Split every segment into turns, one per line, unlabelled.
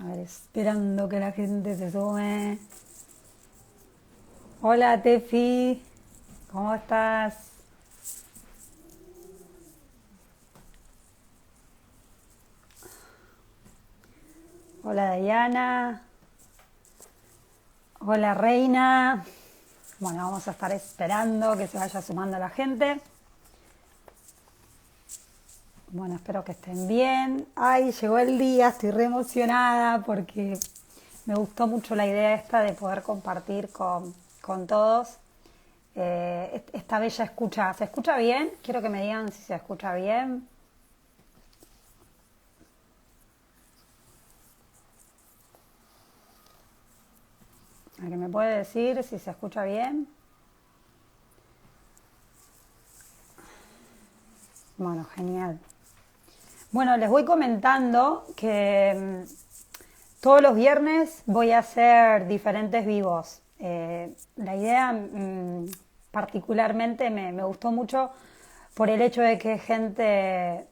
A ver, esperando que la gente se sume. Hola Tefi, ¿cómo estás? Hola Diana, hola Reina. Bueno, vamos a estar esperando que se vaya sumando la gente. Bueno, espero que estén bien. Ay, llegó el día, estoy re emocionada porque me gustó mucho la idea esta de poder compartir con todos esta bella escucha. ¿Se escucha bien? Quiero que me digan si se escucha bien. ¿Alguien me puede decir si se escucha bien? Bueno, genial. Bueno, les voy comentando que todos los viernes voy a hacer diferentes vivos. La idea particularmente me gustó mucho por el hecho de que es gente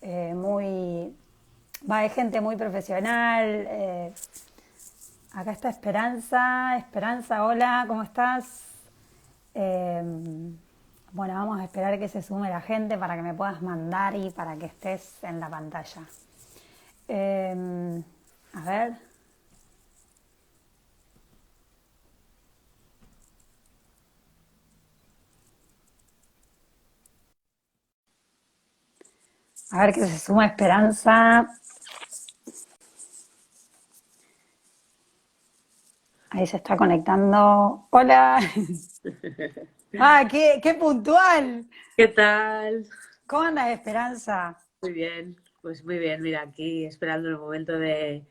muy... Va, es gente muy profesional. Acá está Esperanza. Esperanza, hola, ¿cómo estás? Eh, bueno, vamos a esperar que se sume la gente para que me puedas mandar y para que estés en la pantalla. A ver, a ver que se suma Esperanza. Ahí se está conectando. Hola. Ah, qué puntual.
¿Qué tal?
¿Cómo andas, Esperanza?
Muy bien, pues muy bien. Mira, aquí esperando el momento de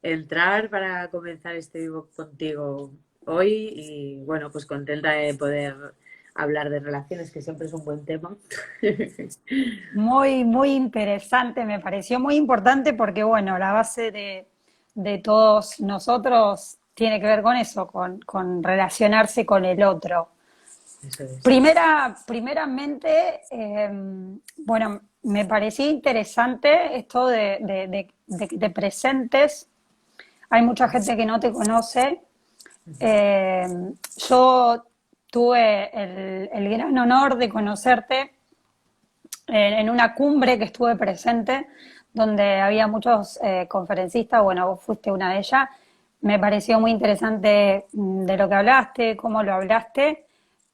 entrar para comenzar este vivo contigo hoy y bueno, pues contenta de poder hablar de relaciones, que siempre es un buen tema.
Muy, muy interesante, me pareció muy importante porque, bueno, la base de todos nosotros tiene que ver con eso, con relacionarse con el otro.
Eso es.
Primeramente, bueno, me parecía interesante esto de que te presentes. Hay mucha gente que no te conoce. Eh, yo tuve el gran honor de conocerte en una cumbre que estuve presente, donde había muchos conferencistas. Bueno, vos fuiste una de ellas. Me pareció muy interesante de lo que hablaste, cómo lo hablaste.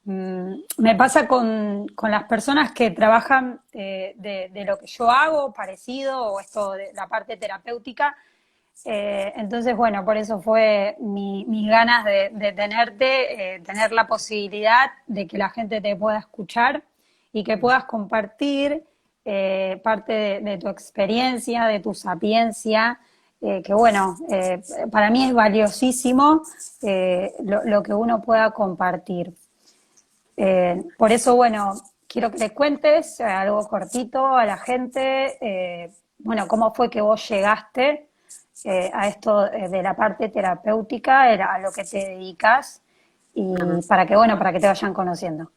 Me pasa con las personas que trabajan de lo que yo hago, parecido, o esto de la parte terapéutica. Entonces, bueno, por eso fue mis ganas de tenerte, tener la posibilidad de que la gente te pueda escuchar y que puedas compartir parte de tu experiencia, de tu sapiencia, que bueno, para mí es valiosísimo lo que uno pueda compartir. Por eso, bueno, quiero que le cuentes algo cortito a la gente, bueno, cómo fue que vos llegaste a esto de la parte terapéutica, a lo que te dedicas, y para que, bueno, para que te vayan conociendo.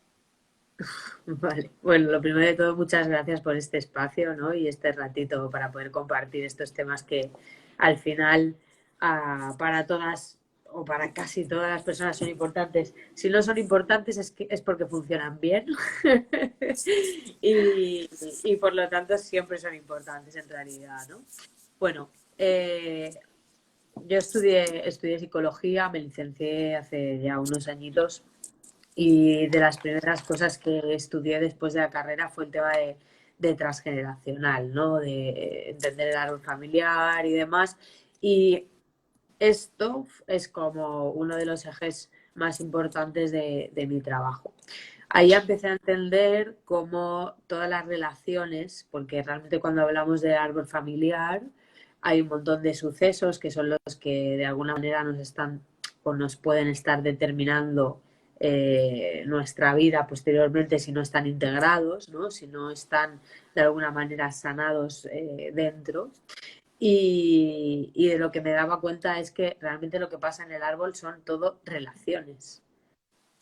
Vale. Bueno, lo primero de todo, muchas gracias por este espacio, ¿no? Y este ratito para poder compartir estos temas que al final para todas o para casi todas las personas son importantes. Si no son importantes es porque funcionan bien y, y por lo tanto siempre son importantes en realidad, ¿no? Bueno, yo estudié psicología, me licencié hace ya unos añitos y de las primeras cosas que estudié después de la carrera fue el tema de transgeneracional, ¿no? De entender el árbol familiar y demás. Y esto es como uno de los ejes más importantes de mi trabajo. Ahí empecé a entender cómo todas las relaciones, porque realmente cuando hablamos del árbol familiar hay un montón de sucesos que son los que de alguna manera nos están o nos pueden estar determinando nuestra vida posteriormente si no están integrados, ¿no? Si no están de alguna manera sanados dentro. Y de lo que me daba cuenta es que realmente lo que pasa en el árbol son todo relaciones.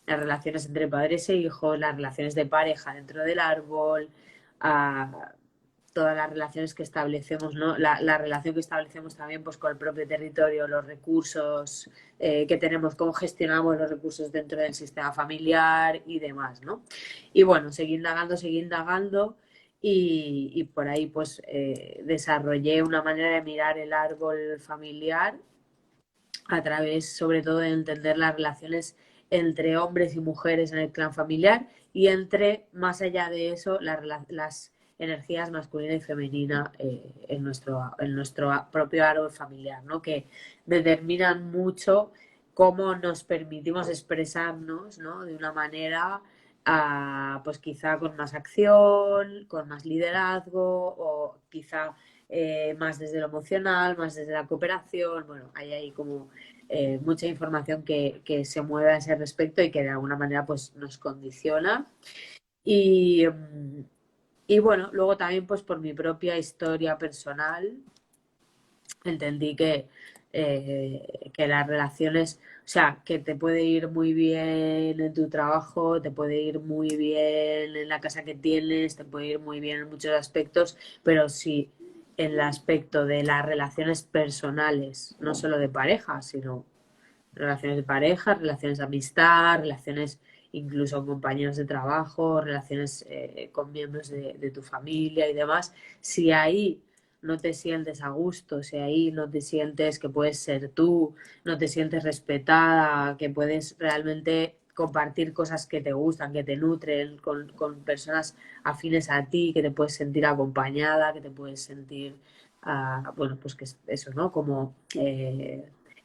Las relaciones entre padres e hijos, las relaciones de pareja dentro del árbol, a todas las relaciones que establecemos, ¿no? La relación que establecemos también pues, con el propio territorio, los recursos que tenemos, cómo gestionamos los recursos dentro del sistema familiar y demás, ¿no? Y bueno, seguí indagando y por ahí pues desarrollé una manera de mirar el árbol familiar a través sobre todo de entender las relaciones entre hombres y mujeres en el clan familiar y entre, más allá de eso, las energías masculina y femenina en nuestro propio árbol familiar, ¿no? Que determinan mucho cómo nos permitimos expresarnos, ¿no? De una manera, pues quizá con más acción, con más liderazgo o quizá más desde lo emocional, más desde la cooperación. Bueno, hay ahí como mucha información que se mueve a ese respecto y que de alguna manera pues nos condiciona. Y, y bueno, luego también pues por mi propia historia personal entendí que las relaciones, o sea, que te puede ir muy bien en tu trabajo, te puede ir muy bien en la casa que tienes, te puede ir muy bien en muchos aspectos, pero si en el aspecto de las relaciones personales, no solo de pareja, sino relaciones de pareja, relaciones de amistad, relaciones incluso con compañeros de trabajo, relaciones con miembros de tu familia y demás, si ahí no te sientes a gusto, si ahí no te sientes que puedes ser tú, no te sientes respetada, que puedes realmente compartir cosas que te gustan, que te nutren con personas afines a ti, que te puedes sentir acompañada, que te puedes sentir, bueno, pues que eso, ¿no? Como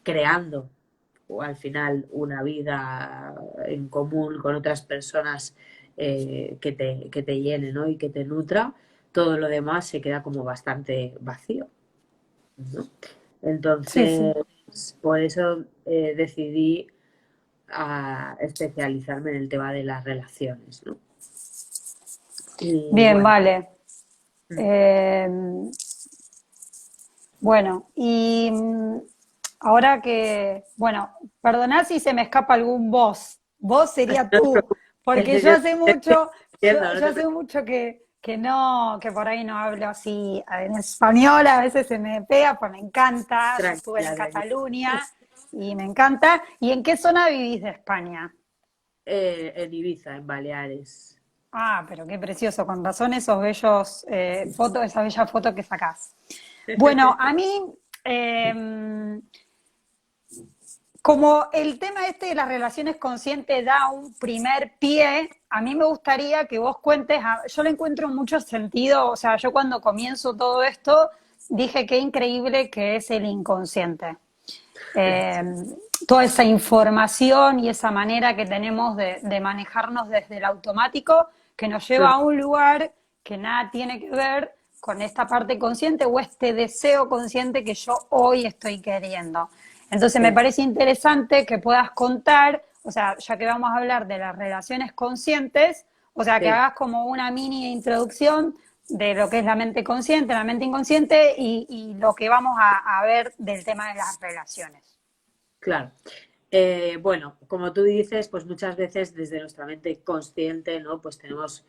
creando o al final una vida en común con otras personas que te llene, ¿no? Y que te nutra, todo lo demás se queda como bastante vacío, ¿no?
Sí,
Entonces,
sí.
por eso decidí especializarme en el tema de las relaciones, ¿no? Y
Bien,
bueno,
vale. Eh, bueno, y ahora que, bueno, perdoná si se me escapa algún vos. Vos sería
no te
tú, porque
preocupes, yo te entiendo, no
yo
te
hace
preocupes,
mucho que no, que por ahí no hablo así en español, a veces se me pega, pues me encanta. Yo estuve en
tranquila, tranquila.
Cataluña y me encanta. ¿Y en qué zona vivís de España?
En Ibiza, en Baleares.
Ah, pero qué precioso, con razón esos bellos fotos, esa bella foto que sacás. Bueno, a mí, eh, como el tema este de las relaciones conscientes da un primer pie, a mí me gustaría que vos cuentes, yo le encuentro mucho sentido, o sea, yo cuando comienzo todo esto dije qué increíble que es el inconsciente. Eh, Toda esa información y esa manera que tenemos de manejarnos desde el automático que nos lleva a un lugar que nada tiene que ver con esta parte consciente o este deseo consciente que yo hoy estoy queriendo. Entonces me parece interesante que puedas contar, o sea, ya que vamos a hablar de las relaciones conscientes, o sea, que
Sí,
hagas como una mini introducción de lo que es la mente consciente, la mente inconsciente y lo que vamos a ver del tema de las relaciones.
claro. Bueno, como tú dices, pues muchas veces desde nuestra mente consciente, ¿no? Pues tenemos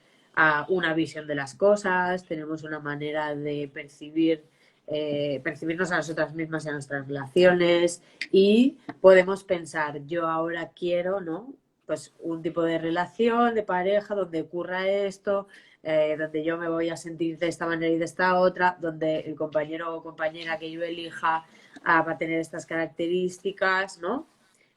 una visión de las cosas, tenemos una manera de percibirnos a nosotras mismas y a nuestras relaciones y podemos pensar, yo ahora quiero, ¿no? Pues un tipo de relación, de pareja, donde ocurra esto, donde yo me voy a sentir de esta manera y de esta otra, donde el compañero o compañera que yo elija va a tener estas características, ¿no?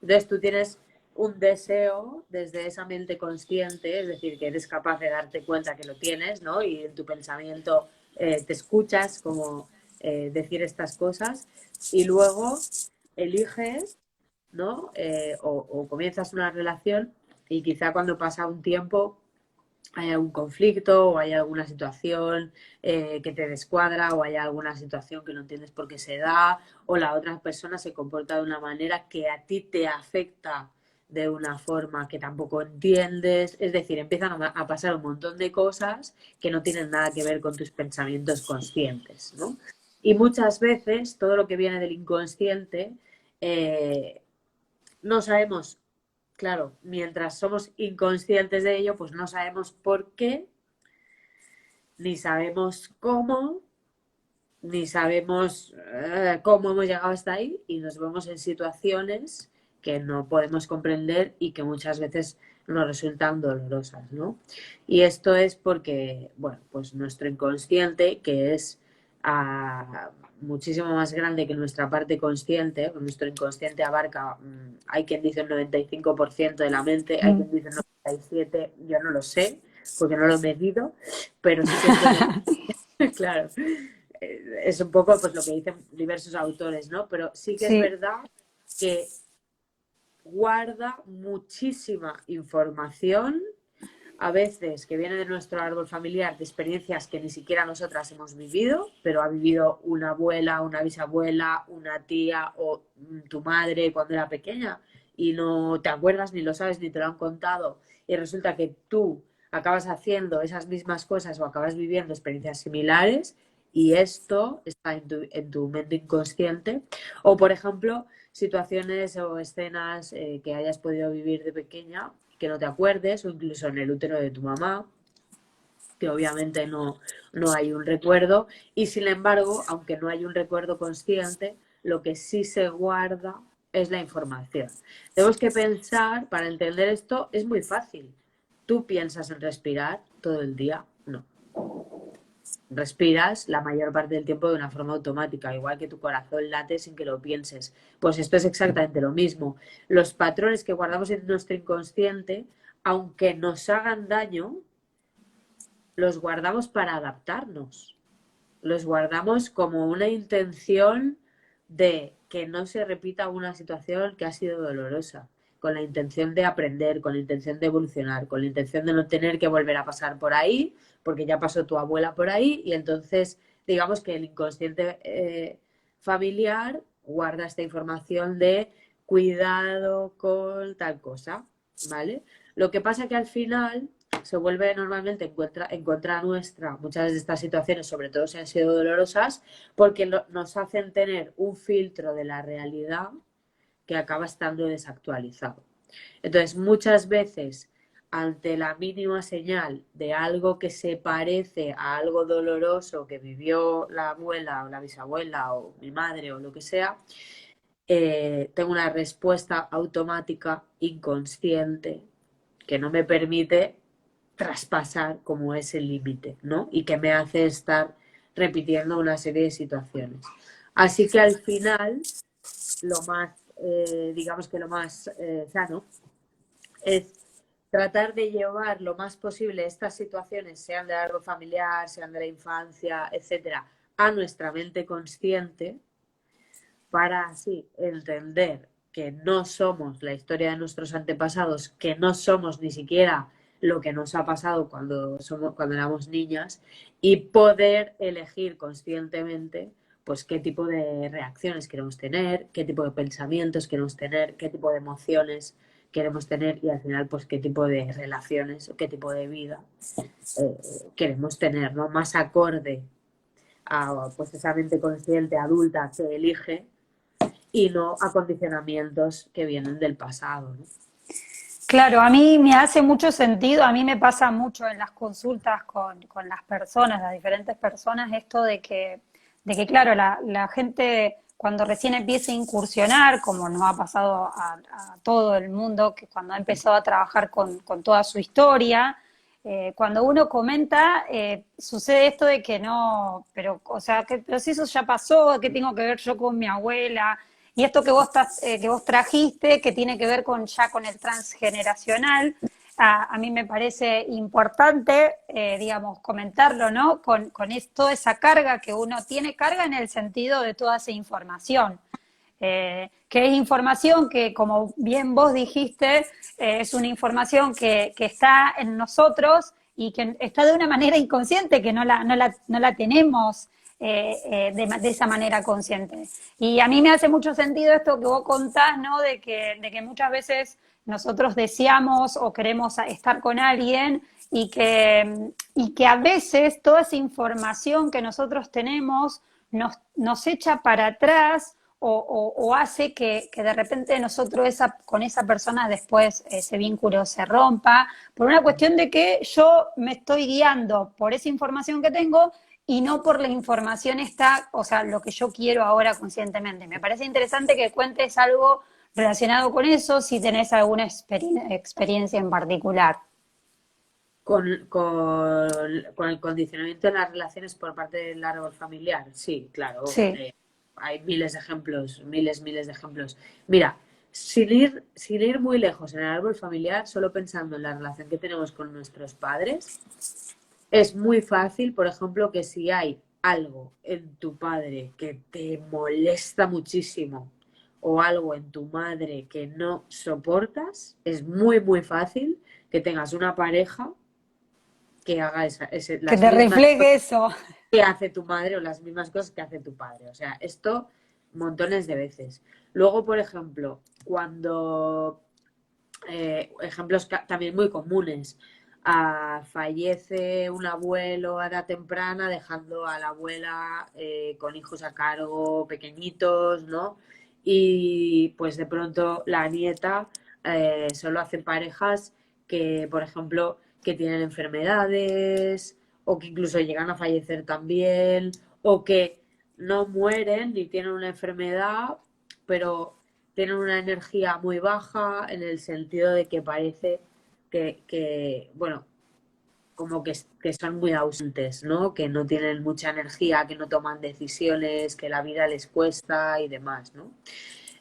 Entonces tú tienes un deseo desde esa mente consciente, es decir, que eres capaz de darte cuenta que lo tienes, ¿no? Y en tu pensamiento te escuchas como decir estas cosas y luego eliges, ¿no? O comienzas una relación y quizá cuando pasa un tiempo hay algún conflicto o hay alguna situación que te descuadra o hay alguna situación que no entiendes por qué se da o la otra persona se comporta de una manera que a ti te afecta de una forma que tampoco entiendes. Es decir, empiezan a pasar un montón de cosas que no tienen nada que ver con tus pensamientos conscientes, ¿no? Y muchas veces todo lo que viene del inconsciente eh, no sabemos, claro, mientras somos inconscientes de ello, pues no sabemos por qué ni sabemos cómo, ni sabemos cómo hemos llegado hasta ahí y nos vemos en situaciones que no podemos comprender y que muchas veces nos resultan dolorosas, ¿no? Y esto es porque, bueno, pues nuestro inconsciente, que es muchísimo más grande que nuestra parte consciente, nuestro inconsciente abarca, hay quien dice el 95% de la mente, hay quien dice el 97%, yo no lo sé, porque no lo he medido, pero sí que es verdad, claro, es un poco pues lo que dicen diversos autores, ¿no? Pero sí que es
Sí.
verdad que guarda muchísima información, a veces que viene de nuestro árbol familiar, de experiencias que ni siquiera nosotras hemos vivido, pero ha vivido una abuela, una bisabuela, una tía o tu madre cuando era pequeña y no te acuerdas ni lo sabes ni te lo han contado y resulta que tú acabas haciendo esas mismas cosas o acabas viviendo experiencias similares y esto está en tu mente inconsciente. O, por ejemplo, situaciones o escenas que hayas podido vivir de pequeña que no te acuerdes, o incluso en el útero de tu mamá, que obviamente no hay un recuerdo, y sin embargo, aunque no hay un recuerdo consciente, lo que sí se guarda es la información. Tenemos que pensar, para entender esto, es muy fácil. ¿Tú piensas en respirar todo el día? No. Respiras la mayor parte del tiempo de una forma automática, igual que tu corazón late sin que lo pienses. Pues esto es exactamente lo mismo. Los patrones que guardamos en nuestro inconsciente, aunque nos hagan daño, los guardamos para adaptarnos. Los guardamos como una intención de que no se repita una situación que ha sido dolorosa, con la intención de aprender, con la intención de evolucionar, con la intención de no tener que volver a pasar por ahí, porque ya pasó tu abuela por ahí, y entonces digamos que el inconsciente familiar guarda esta información de cuidado con tal cosa, ¿vale? Lo que pasa que al final se vuelve normalmente en contra nuestra muchas de estas situaciones, sobre todo si han sido dolorosas, porque nos hacen tener un filtro de la realidad que acaba estando desactualizado. Entonces, muchas veces, ante la mínima señal de algo que se parece a algo doloroso que vivió la abuela o la bisabuela o mi madre o lo que sea, tengo una respuesta automática inconsciente que no me permite traspasar como ese límite, ¿no? Y que me hace estar repitiendo una serie de situaciones. Así que al final, lo más, digamos que lo más sano es tratar de llevar lo más posible estas situaciones, sean de árbol familiar, sean de la infancia, etcétera, a nuestra mente consciente para así entender que no somos la historia de nuestros antepasados, que no somos ni siquiera lo que nos ha pasado cuando éramos niñas y poder elegir conscientemente pues qué tipo de reacciones queremos tener, qué tipo de pensamientos queremos tener, qué tipo de emociones queremos tener y al final pues qué tipo de relaciones o qué tipo de vida eh, queremos tener, ¿no? Más acorde a pues esa mente consciente adulta que elige y no a condicionamientos que vienen del pasado, ¿no?
Claro, a mí me hace mucho sentido, a mí me pasa mucho en las consultas con las personas, las diferentes personas, esto de que claro, la gente cuando recién empieza a incursionar, como nos ha pasado a todo el mundo, que cuando ha empezado a trabajar con toda su historia, cuando uno comenta, sucede esto de que no, pero, o sea, pero si eso ya pasó, ¿qué tengo que ver yo con mi abuela? Y esto que vos trajiste, que tiene que ver ya con el transgeneracional, a mí me parece importante, digamos, comentarlo, ¿no? Toda esa carga que uno tiene, carga en el sentido de toda esa información. Que es información que, como bien vos dijiste, es una información que está en nosotros y que está de una manera inconsciente, que no la tenemos de esa manera consciente. Y a mí me hace mucho sentido esto que vos contás, ¿no? De que muchas veces nosotros deseamos o queremos estar con alguien y que a veces toda esa información que nosotros tenemos nos echa para atrás o hace que de repente nosotros con esa persona después ese vínculo se rompa, por una cuestión de que yo me estoy guiando por esa información que tengo y no por la información esta, o sea, lo que yo quiero ahora conscientemente. Me parece interesante que cuentes algo relacionado con eso, si tenés alguna experiencia en particular.
Con el condicionamiento de las relaciones por parte del árbol familiar. Sí, claro.
Sí,
Hay miles de ejemplos, miles de ejemplos. Mira, sin ir muy lejos en el árbol familiar, solo pensando en la relación que tenemos con nuestros padres, es muy fácil, por ejemplo, que si hay algo en tu padre que te molesta muchísimo o algo en tu madre que no soportas, es muy fácil que tengas una pareja que haga
que
las
te
mismas
refleje
cosas
eso.
que hace tu madre o las mismas cosas que hace tu padre. O sea, esto montones de veces. Luego, por ejemplo, cuando ejemplos también muy comunes. Fallece un abuelo a edad temprana, dejando a la abuela con hijos a cargo pequeñitos, ¿no? Y pues de pronto la nieta solo hace parejas que, por ejemplo, que tienen enfermedades o que incluso llegan a fallecer también o que no mueren ni tienen una enfermedad, pero tienen una energía muy baja en el sentido de que parece bueno, como que son muy ausentes, ¿no? Que no tienen mucha energía, que no toman decisiones, que la vida les cuesta y demás, ¿no?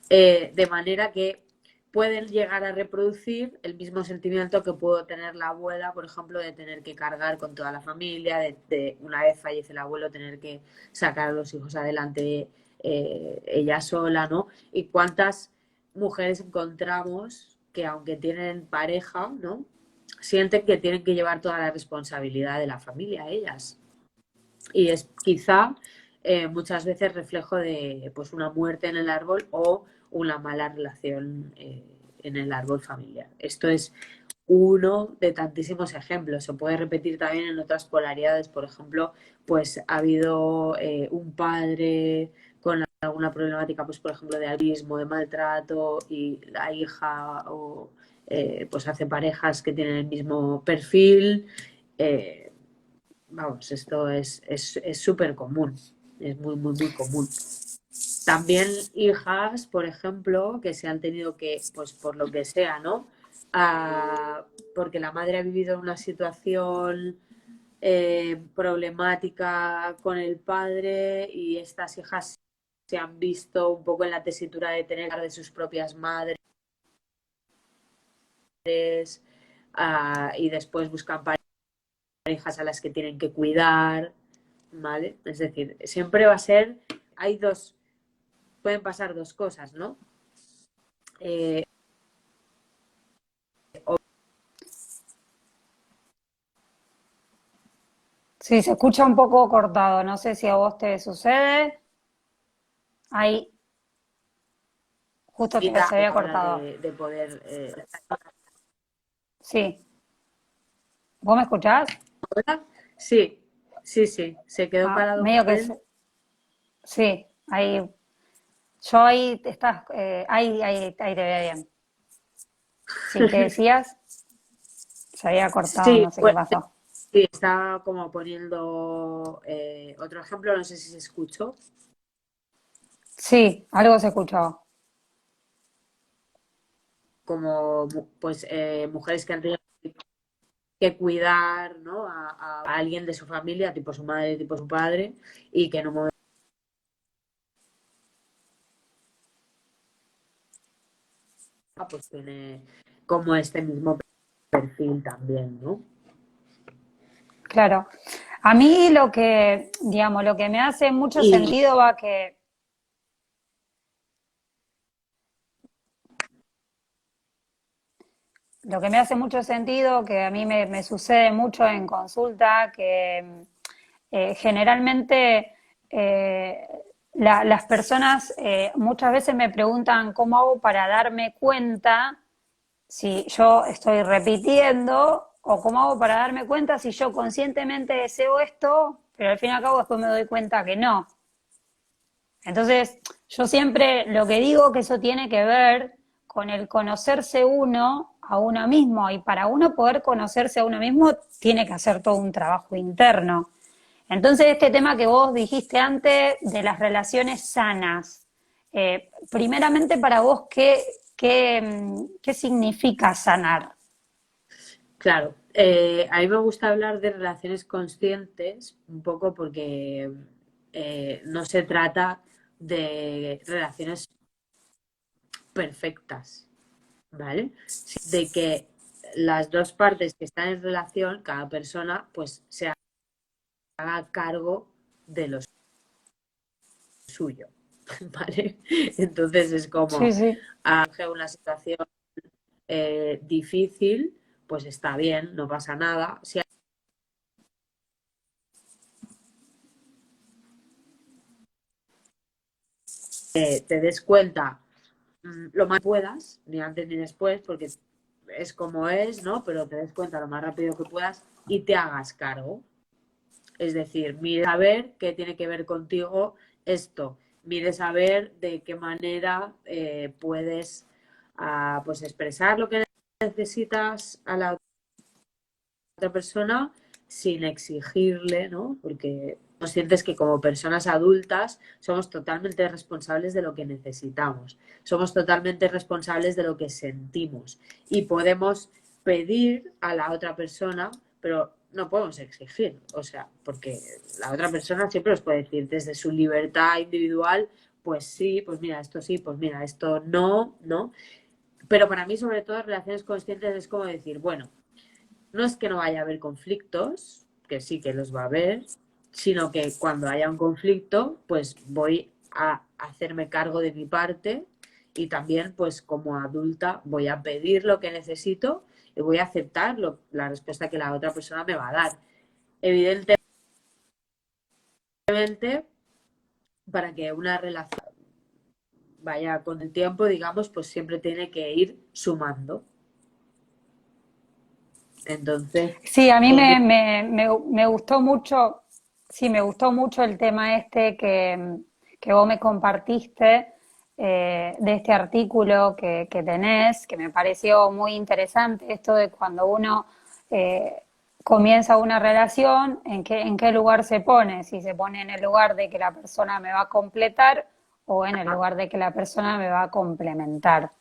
De manera que pueden llegar a reproducir el mismo sentimiento que pudo tener la abuela, por ejemplo, de tener que cargar con toda la familia, de una vez fallece el abuelo, tener que sacar a los hijos adelante ella sola, ¿no? Y cuántas mujeres encontramos que aunque tienen pareja, ¿no? Sienten que tienen que llevar toda la responsabilidad de la familia ellas. Y es quizá muchas veces reflejo de pues una muerte en el árbol o una mala relación en el árbol familiar. Esto es uno de tantísimos ejemplos. Se puede repetir también en otras polaridades. Por ejemplo, pues ha habido un padre con alguna problemática, pues por ejemplo, de alcoholismo, de maltrato, y la hija o pues hace parejas que tienen el mismo perfil. Vamos, esto es súper común, es muy común. También hijas, por ejemplo, que se han tenido que, pues por lo que sea, ¿no? Porque la madre ha vivido una situación problemática con el padre y estas hijas se han visto un poco en la tesitura de tener que hablar de sus propias madres y después buscan parejas a las que tienen que cuidar, ¿vale? Es decir, siempre va a ser, pueden pasar dos cosas, ¿no? Eh,
Sí, se escucha un poco cortado, no sé si a vos te sucede. Ahí, justo se había
habla
cortado.
de poder...
Sí. ¿Vos me escuchás?
¿Ahora? Sí, sí, se quedó
Ah,
parado un
medio que
momento.
sí, ahí. Yo ahí estás, ahí te veo bien. Sí, ¿qué decías? Se había cortado,
Sí,
no sé qué
pues
pasó.
sí, estaba como poniendo otro ejemplo, no sé si se escuchó,
Sí, algo se escuchó.
como pues mujeres que han tenido que cuidar, ¿no? A alguien de su familia, tipo su madre, tipo su padre, y que en un momento pues tiene como este mismo perfil también, ¿no?
Claro. A mí lo que, digamos, lo que me hace mucho
Y
sentido va que lo que me hace mucho sentido, que a mí me sucede mucho en consulta, que generalmente eh, las personas muchas veces me preguntan cómo hago para darme cuenta si yo estoy repitiendo o cómo hago para darme cuenta si yo conscientemente deseo esto, pero al fin y al cabo después me doy cuenta que no. Entonces, yo siempre lo que digo que eso tiene que ver con el conocerse uno a uno mismo y para uno poder conocerse a uno mismo tiene que hacer todo un trabajo interno. Entonces, este tema que vos dijiste antes de las relaciones sanas, primeramente para vos, ¿qué significa sanar?
Claro, a mí me gusta hablar de relaciones conscientes un poco porque no se trata de relaciones perfectas, ¿vale? De que las dos partes que están en relación, cada persona, pues se haga cargo de lo suyo, ¿vale? Entonces es
Sí,
como,
sí.
una situación difícil, pues está bien, no pasa nada. Si te des cuenta lo más puedas, ni antes ni después, porque es como es, ¿no? Pero te des cuenta lo más rápido que puedas y te hagas cargo. Es decir, mires a ver qué tiene que ver contigo esto. Mires a ver de qué manera puedes pues expresar lo que necesitas a la otra persona sin exigirle, ¿no? Porque nos sientes que como personas adultas somos totalmente responsables de lo que necesitamos, somos totalmente responsables de lo que sentimos y podemos pedir a la otra persona, pero no podemos exigir, o sea, porque la otra persona siempre nos puede decir desde su libertad individual, pues sí, pues mira, esto sí, pues mira, esto no, ¿no? Pero para mí, sobre todo, relaciones conscientes es como decir, bueno, no es que no vaya a haber conflictos, que sí que los va a haber, sino que cuando haya un conflicto, pues voy a hacerme cargo de mi parte y también, pues como adulta, voy a pedir lo que necesito y voy a aceptar la respuesta que la otra persona me va a dar. Evidentemente, para que una relación vaya con el tiempo, digamos, pues siempre tiene que ir sumando. Entonces,
Sí, a mí
yo
me gustó mucho, sí, me gustó mucho el tema este que vos me compartiste de este artículo que tenés, que me pareció muy interesante, esto de cuando uno eh, comienza una relación, en qué lugar se pone, si se pone en el lugar de que la persona me va a completar o en el lugar de que la persona me va a complementar.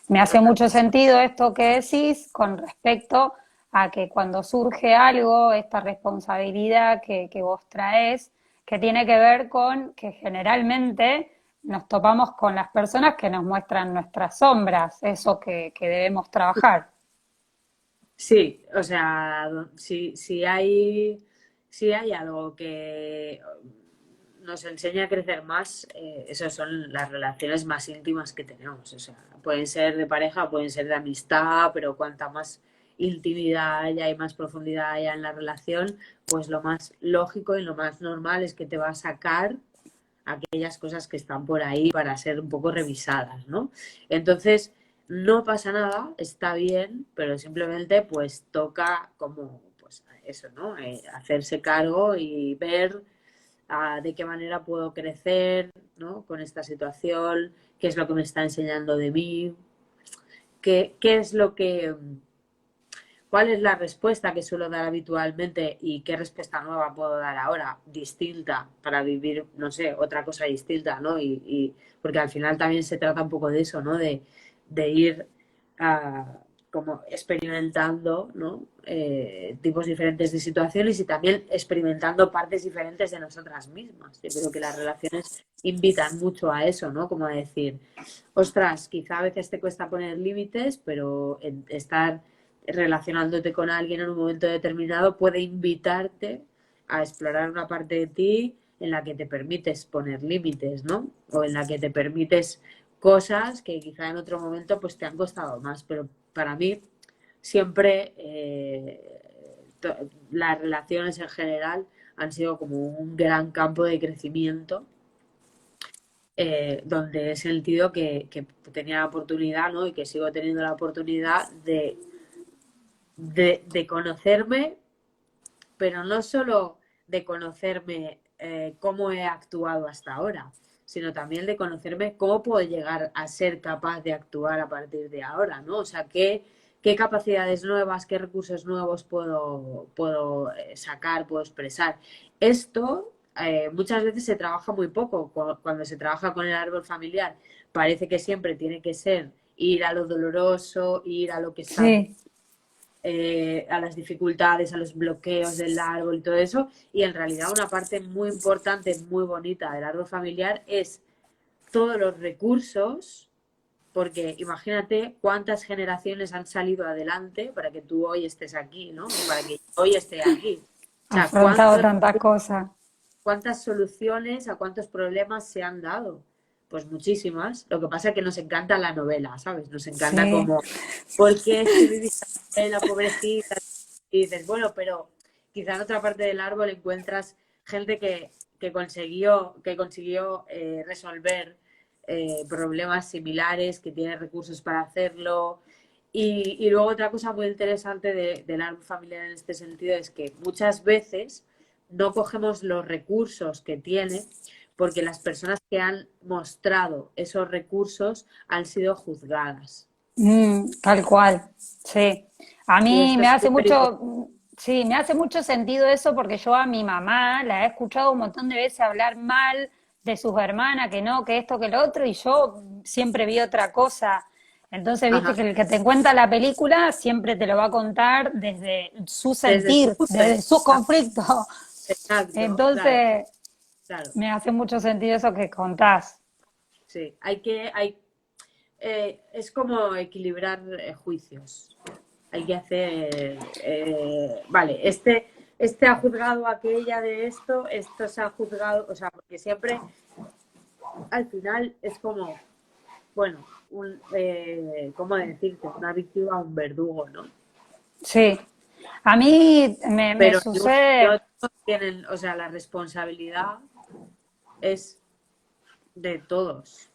Me hace mucho sentido esto que decís con respecto a que cuando surge algo, esta responsabilidad que vos traes, que tiene que ver con que generalmente nos topamos con las personas que nos muestran nuestras sombras, eso que debemos trabajar.
sí, o sea, si hay algo que nos enseña a crecer más, esas son las relaciones más íntimas que tenemos. O sea, pueden ser de pareja, pueden ser de amistad, pero cuanta más intimidad haya y más profundidad haya en la relación, pues lo más lógico y lo más normal es que te va a sacar aquellas cosas que están por ahí para ser un poco revisadas, ¿no? Entonces, no pasa nada, está bien, pero simplemente pues toca como pues eso, ¿no? Hacerse cargo y ver de qué manera puedo crecer, ¿no? Con esta situación, qué es lo que me está enseñando de mí, qué es lo que ¿cuál es la respuesta que suelo dar habitualmente y qué respuesta nueva puedo dar ahora, distinta, para vivir, no sé, otra cosa distinta, ¿no? Porque al final también se trata un poco de eso, ¿no? De ir como experimentando, ¿no? Tipos diferentes de situaciones y también experimentando partes diferentes de nosotras mismas. Yo creo que las relaciones invitan mucho a eso, ¿no? Como a decir, ostras, quizá a veces te cuesta poner límites, pero estar relacionándote con alguien en un momento determinado puede invitarte a explorar una parte de ti en la que te permites poner límites, ¿no? O en la que te permites cosas que quizá en otro momento pues te han costado más, pero para mí siempre las relaciones en general han sido como un gran campo de crecimiento donde he sentido que tenía la oportunidad, ¿no? Y que sigo teniendo la oportunidad de conocerme, pero no solo de conocerme cómo he actuado hasta ahora, sino también de conocerme cómo puedo llegar a ser capaz de actuar a partir de ahora, ¿no? O sea, qué capacidades nuevas, qué recursos nuevos puedo sacar, puedo expresar. Esto muchas veces se trabaja muy poco. Cuando se trabaja con el árbol familiar, parece que siempre tiene que ser ir a lo doloroso, ir a lo que está
Sí.
a las dificultades, a los bloqueos del árbol y todo eso. Y en realidad una parte muy importante, muy bonita del árbol familiar es todos los recursos, porque imagínate cuántas generaciones han salido adelante para que tú hoy estés aquí, ¿no? O para que hoy esté aquí. O sea,
Afrontado tantas cosas.
cuántas soluciones a cuántos problemas se han dado. Pues muchísimas. Lo que pasa es que nos encanta la novela, ¿sabes? Nos encanta
Sí.
como, ¿por qué escribir esta novela, pobrecita? Y dices, bueno, pero quizá en otra parte del árbol encuentras gente que consiguió resolver problemas similares, que tiene recursos para hacerlo. Y luego otra cosa muy interesante del árbol familiar en este sentido es que muchas veces no cogemos los recursos que tiene porque las personas que han mostrado esos recursos han sido juzgadas.
Tal cual, sí. A
Y
mí
esto
me
es
hace
súper importante.
mucho, sí, me hace mucho sentido eso porque yo a mi mamá la he escuchado un montón de veces hablar mal de sus hermanas, que no, que esto, que lo otro, y yo siempre vi otra cosa. Entonces, viste
Ajá.
que el que te cuenta la película siempre te lo va a contar desde su
Desde su
sentir,
punto de
desde sus
vista.
conflictos.
Exacto, claro,
Entonces,
claro.
me hace mucho sentido eso que contás.
Sí, es como equilibrar juicios. Hay que hacer, vale, este ha juzgado a aquella de esto se ha juzgado, o sea, porque siempre al final es como, bueno, ¿cómo decirte? Una víctima, un verdugo, ¿no?
Sí. A mí me
Pero ni uno ni
sucede.
otro tienen, o sea, la responsabilidad es de todos en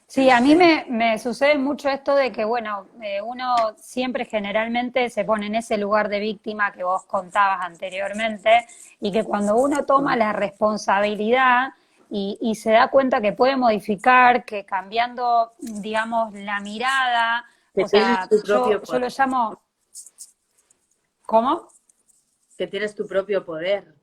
Sí, a
ese
mí
sentido.
me sucede mucho esto de que, bueno, uno siempre generalmente se pone en ese lugar de víctima que vos contabas anteriormente y que cuando uno toma la responsabilidad y se da cuenta que puede modificar, que cambiando, digamos, la mirada,
Que
o
tienes
sea,
tu
yo,
propio
yo
poder,
lo llamo, ¿cómo?
que tienes tu propio poder.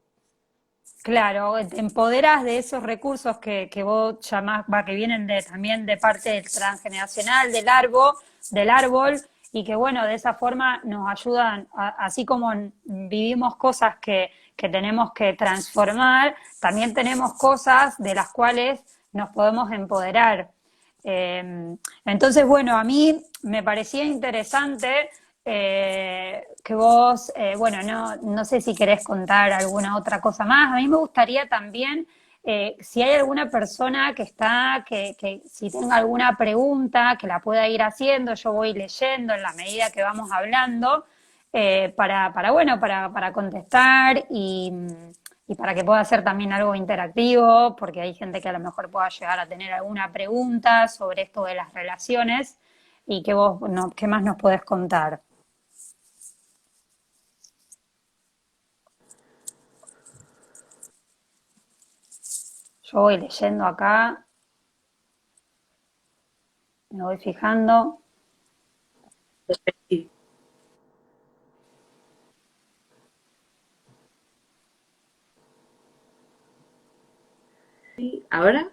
Claro, te empoderas de esos recursos que vos llamás, que vienen también de parte del transgeneracional, del árbol, y que bueno, de esa forma nos ayudan, así como vivimos cosas que tenemos que transformar, también tenemos cosas de las cuales nos podemos empoderar. Entonces, bueno, a mí me parecía interesante que vos, bueno, no sé si querés contar alguna otra cosa más. A mí me gustaría también, si hay alguna persona que está, que si tenga alguna pregunta, que la pueda ir haciendo, yo voy leyendo en la medida que vamos hablando, bueno, para contestar y para que pueda ser también algo interactivo, porque hay gente que a lo mejor pueda llegar a tener alguna pregunta sobre esto de las relaciones y que vos, no, ¿qué más nos podés contar? Yo voy leyendo acá, me voy fijando.
Y, ¿ahora?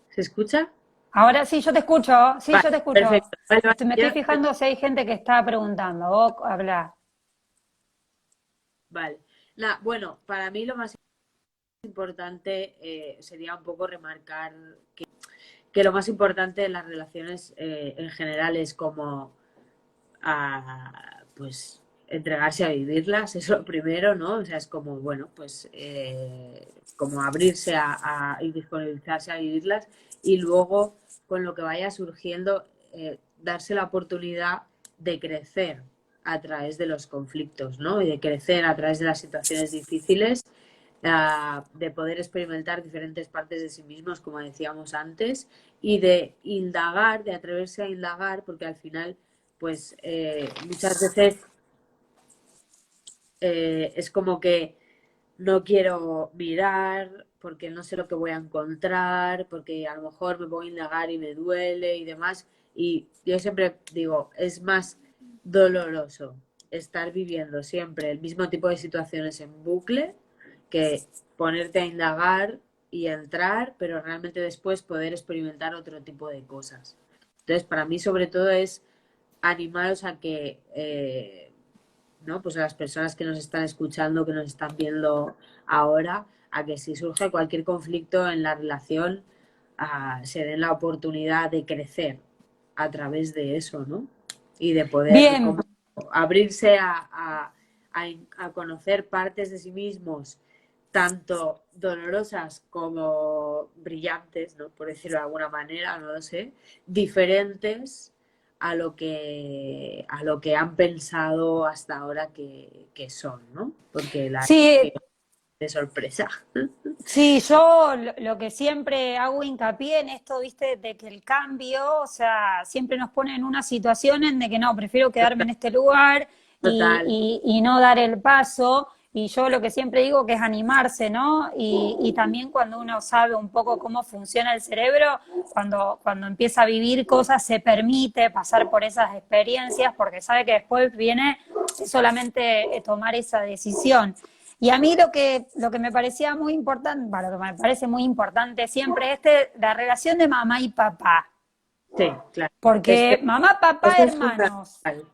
¿Se escucha?
Ahora sí, yo te escucho, sí,
Vale,
yo te escucho.
perfecto. Vale, vale.
Me estoy fijando si hay gente que está preguntando. Vos hablá.
Vale. Bueno, para mí lo más importante sería un poco remarcar que lo más importante en las relaciones en general es como pues entregarse a vivirlas, eso es lo primero, ¿no? O sea, es como, bueno, pues como abrirse y disponibilizarse a vivirlas y luego con lo que vaya surgiendo, darse la oportunidad de crecer a través de los conflictos, ¿no? Y de crecer a través de las situaciones difíciles, de poder experimentar diferentes partes de sí mismos, como decíamos antes, y de indagar, de atreverse a indagar, porque al final pues muchas veces es como que no quiero mirar porque no sé lo que voy a encontrar, porque a lo mejor me voy a indagar y me duele y demás. Y yo siempre digo, es más doloroso estar viviendo siempre el mismo tipo de situaciones en bucle que ponerte a indagar y entrar, pero realmente después poder experimentar otro tipo de cosas. Entonces, para mí sobre todo es animaros a que, ¿no? Pues a las personas que nos están escuchando, que nos están viendo ahora, a que si surge cualquier conflicto en la relación, se den la oportunidad de crecer a través de eso, ¿no? Y de poder
Bien,
como abrirse a conocer partes de sí mismos, tanto dolorosas como brillantes, ¿no? Por decirlo de alguna manera, no lo sé, diferentes a lo que han pensado hasta ahora que son, ¿no? Porque la
sí,
de sorpresa.
sí, yo lo que siempre hago hincapié en esto, viste, de que el cambio, o sea, siempre nos pone en una situación en de que no, prefiero quedarme en este lugar
Total,
y no dar el paso. Y yo lo que siempre digo que es animarse, ¿no? Y también cuando uno sabe un poco cómo funciona el cerebro, cuando empieza a vivir cosas, se permite pasar por esas experiencias porque sabe que después viene solamente tomar esa decisión. Y a mí lo que me parecía muy importante, bueno, lo que me parece muy importante siempre es la relación de mamá y papá.
sí, claro. Es
Porque
que
mamá, papá,
esto es
hermanos.
fundamental.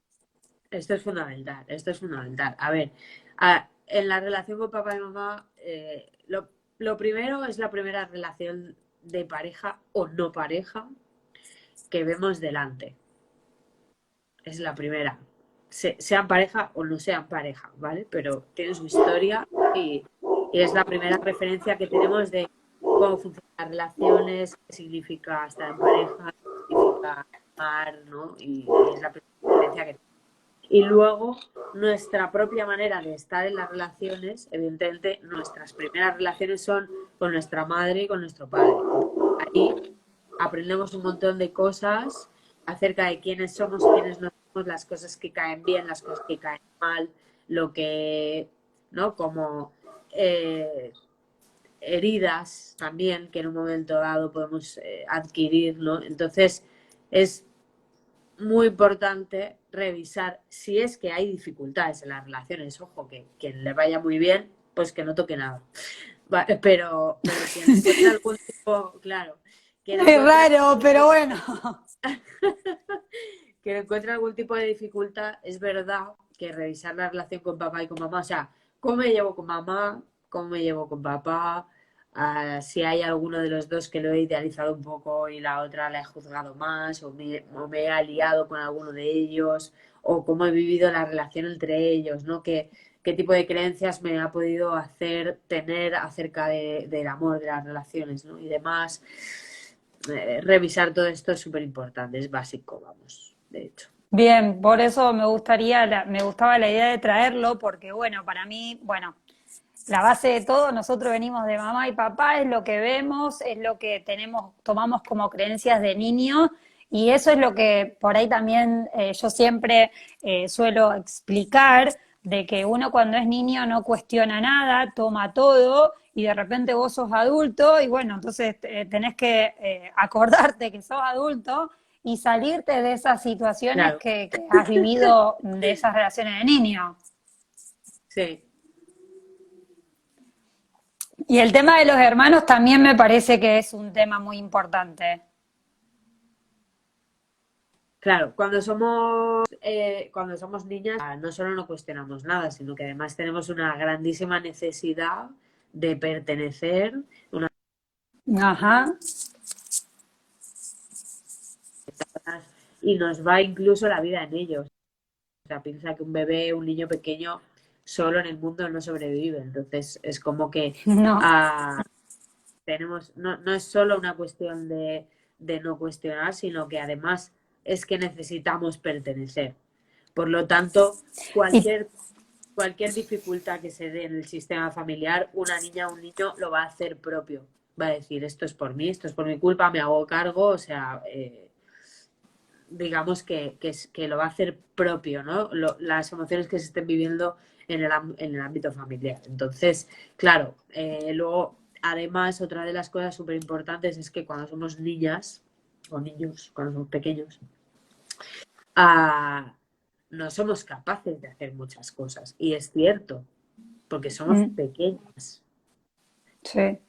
Esto es fundamental, esto es fundamental. A ver, en la relación con papá y mamá, lo primero es la primera relación de pareja o no pareja que vemos delante. Es la primera. Sean pareja o no sean pareja, ¿vale? Pero tiene su historia y es la primera referencia que tenemos de cómo funcionan las relaciones, qué significa estar en pareja, qué significa amar, ¿no? Y es la primera referencia que tenemos. Y luego nuestra propia manera de estar en las relaciones, evidentemente nuestras primeras relaciones son con nuestra madre y con nuestro padre. Ahí aprendemos un montón de cosas acerca de quiénes somos, quiénes no somos, las cosas que caen bien, las cosas que caen mal, lo que, ¿no? Como eh, heridas también que en un momento dado podemos adquirir, ¿no? Entonces es muy importante revisar si es que hay dificultades en las relaciones. Ojo, que quien le vaya muy bien, pues que no toque nada. Pero quien encuentre algún tipo, claro, quien
Es
encuentre
raro, pero bueno.
quien encuentre algún tipo de dificultad, es verdad que revisar la relación con papá y con mamá, o sea, cómo me llevo con mamá, cómo me llevo con papá, si hay alguno de los dos que lo he idealizado un poco y la otra la he juzgado más, o me he aliado con alguno de ellos, o cómo he vivido la relación entre ellos, ¿no? Qué tipo de creencias me ha podido hacer tener acerca del amor, de las relaciones, ¿no? Y demás. Revisar todo esto es súper importante, es básico, vamos, de hecho.
Bien, por eso me gustaba la idea de traerlo, porque bueno, para mí, bueno, la base de todo, nosotros venimos de mamá y papá, es lo que vemos, es lo que tenemos, tomamos como creencias de niño, y eso es lo que por ahí también yo siempre suelo explicar, de que uno cuando es niño no cuestiona nada, toma todo, y de repente vos sos adulto, y bueno, entonces tenés que acordarte que sos adulto y salirte de esas situaciones
Claro,
que has vivido de esas relaciones de niño.
sí,
Y el tema de los hermanos también me parece que es un tema muy importante.
claro, cuando somos niñas, no solo no cuestionamos nada, sino que además tenemos una grandísima necesidad de pertenecer, una
Ajá.
y nos va incluso la vida en ellos. O sea, piensa que un bebé, un niño pequeño, solo en el mundo no sobrevive. Entonces, es como que
No.
ah, no es solo una cuestión de no cuestionar, sino que además es que necesitamos pertenecer. Por lo tanto,
Y,
cualquier dificultad que se dé en el sistema familiar, una niña o un niño lo va a hacer propio. Va a decir, esto es por mí, esto es por mi culpa, me hago cargo, o sea, digamos que lo va a hacer propio, ¿no? Las emociones que se estén viviendo en el ámbito familiar. Entonces, claro, luego, además, otra de las cosas súper importantes es que cuando somos niñas o niños, cuando somos pequeños, ah, no somos capaces de hacer muchas cosas. Y es cierto, porque somos
Mm,
pequeñas.
sí.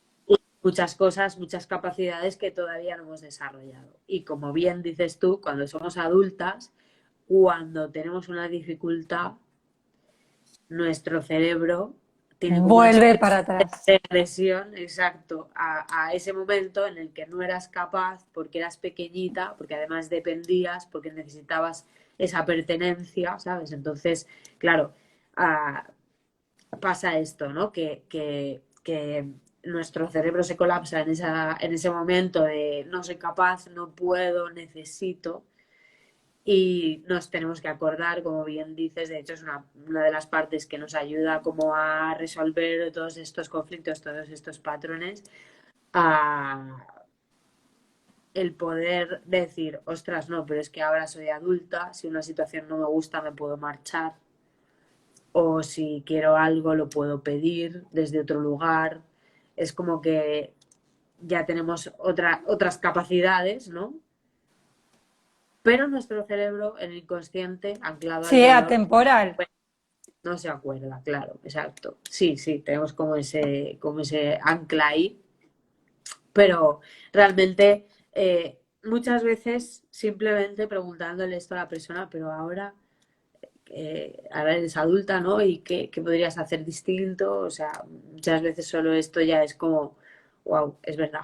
Muchas cosas, muchas capacidades que todavía no hemos desarrollado. Y como bien dices tú, cuando somos adultas, cuando tenemos una dificultad, nuestro cerebro tiene como una
Vuelve
especie
para
de
atrás.
regresión, exacto, a ese momento en el que no eras capaz porque eras pequeñita, porque además dependías, porque necesitabas esa pertenencia, ¿sabes? Entonces, claro, ah, pasa esto, ¿no? Que nuestro cerebro se colapsa en ese momento de no soy capaz, no puedo, necesito. Y nos tenemos que acordar, como bien dices, de hecho es una de las partes que nos ayuda como a resolver todos estos conflictos, todos estos patrones, a el poder decir, ostras, no, pero es que ahora soy adulta, si una situación no me gusta me puedo marchar, o si quiero algo lo puedo pedir desde otro lugar. Es como que ya tenemos otras capacidades, ¿no? Pero nuestro cerebro, en el inconsciente, anclado al
Sí, es
dolor,
atemporal.
pues no se acuerda, claro, exacto. Sí, sí, tenemos como ese ancla ahí, pero realmente muchas veces simplemente preguntándole esto a la persona, pero ahora eres adulta, ¿no? ¿Y qué podrías hacer distinto? O sea, muchas veces solo esto ya es como, wow, es verdad.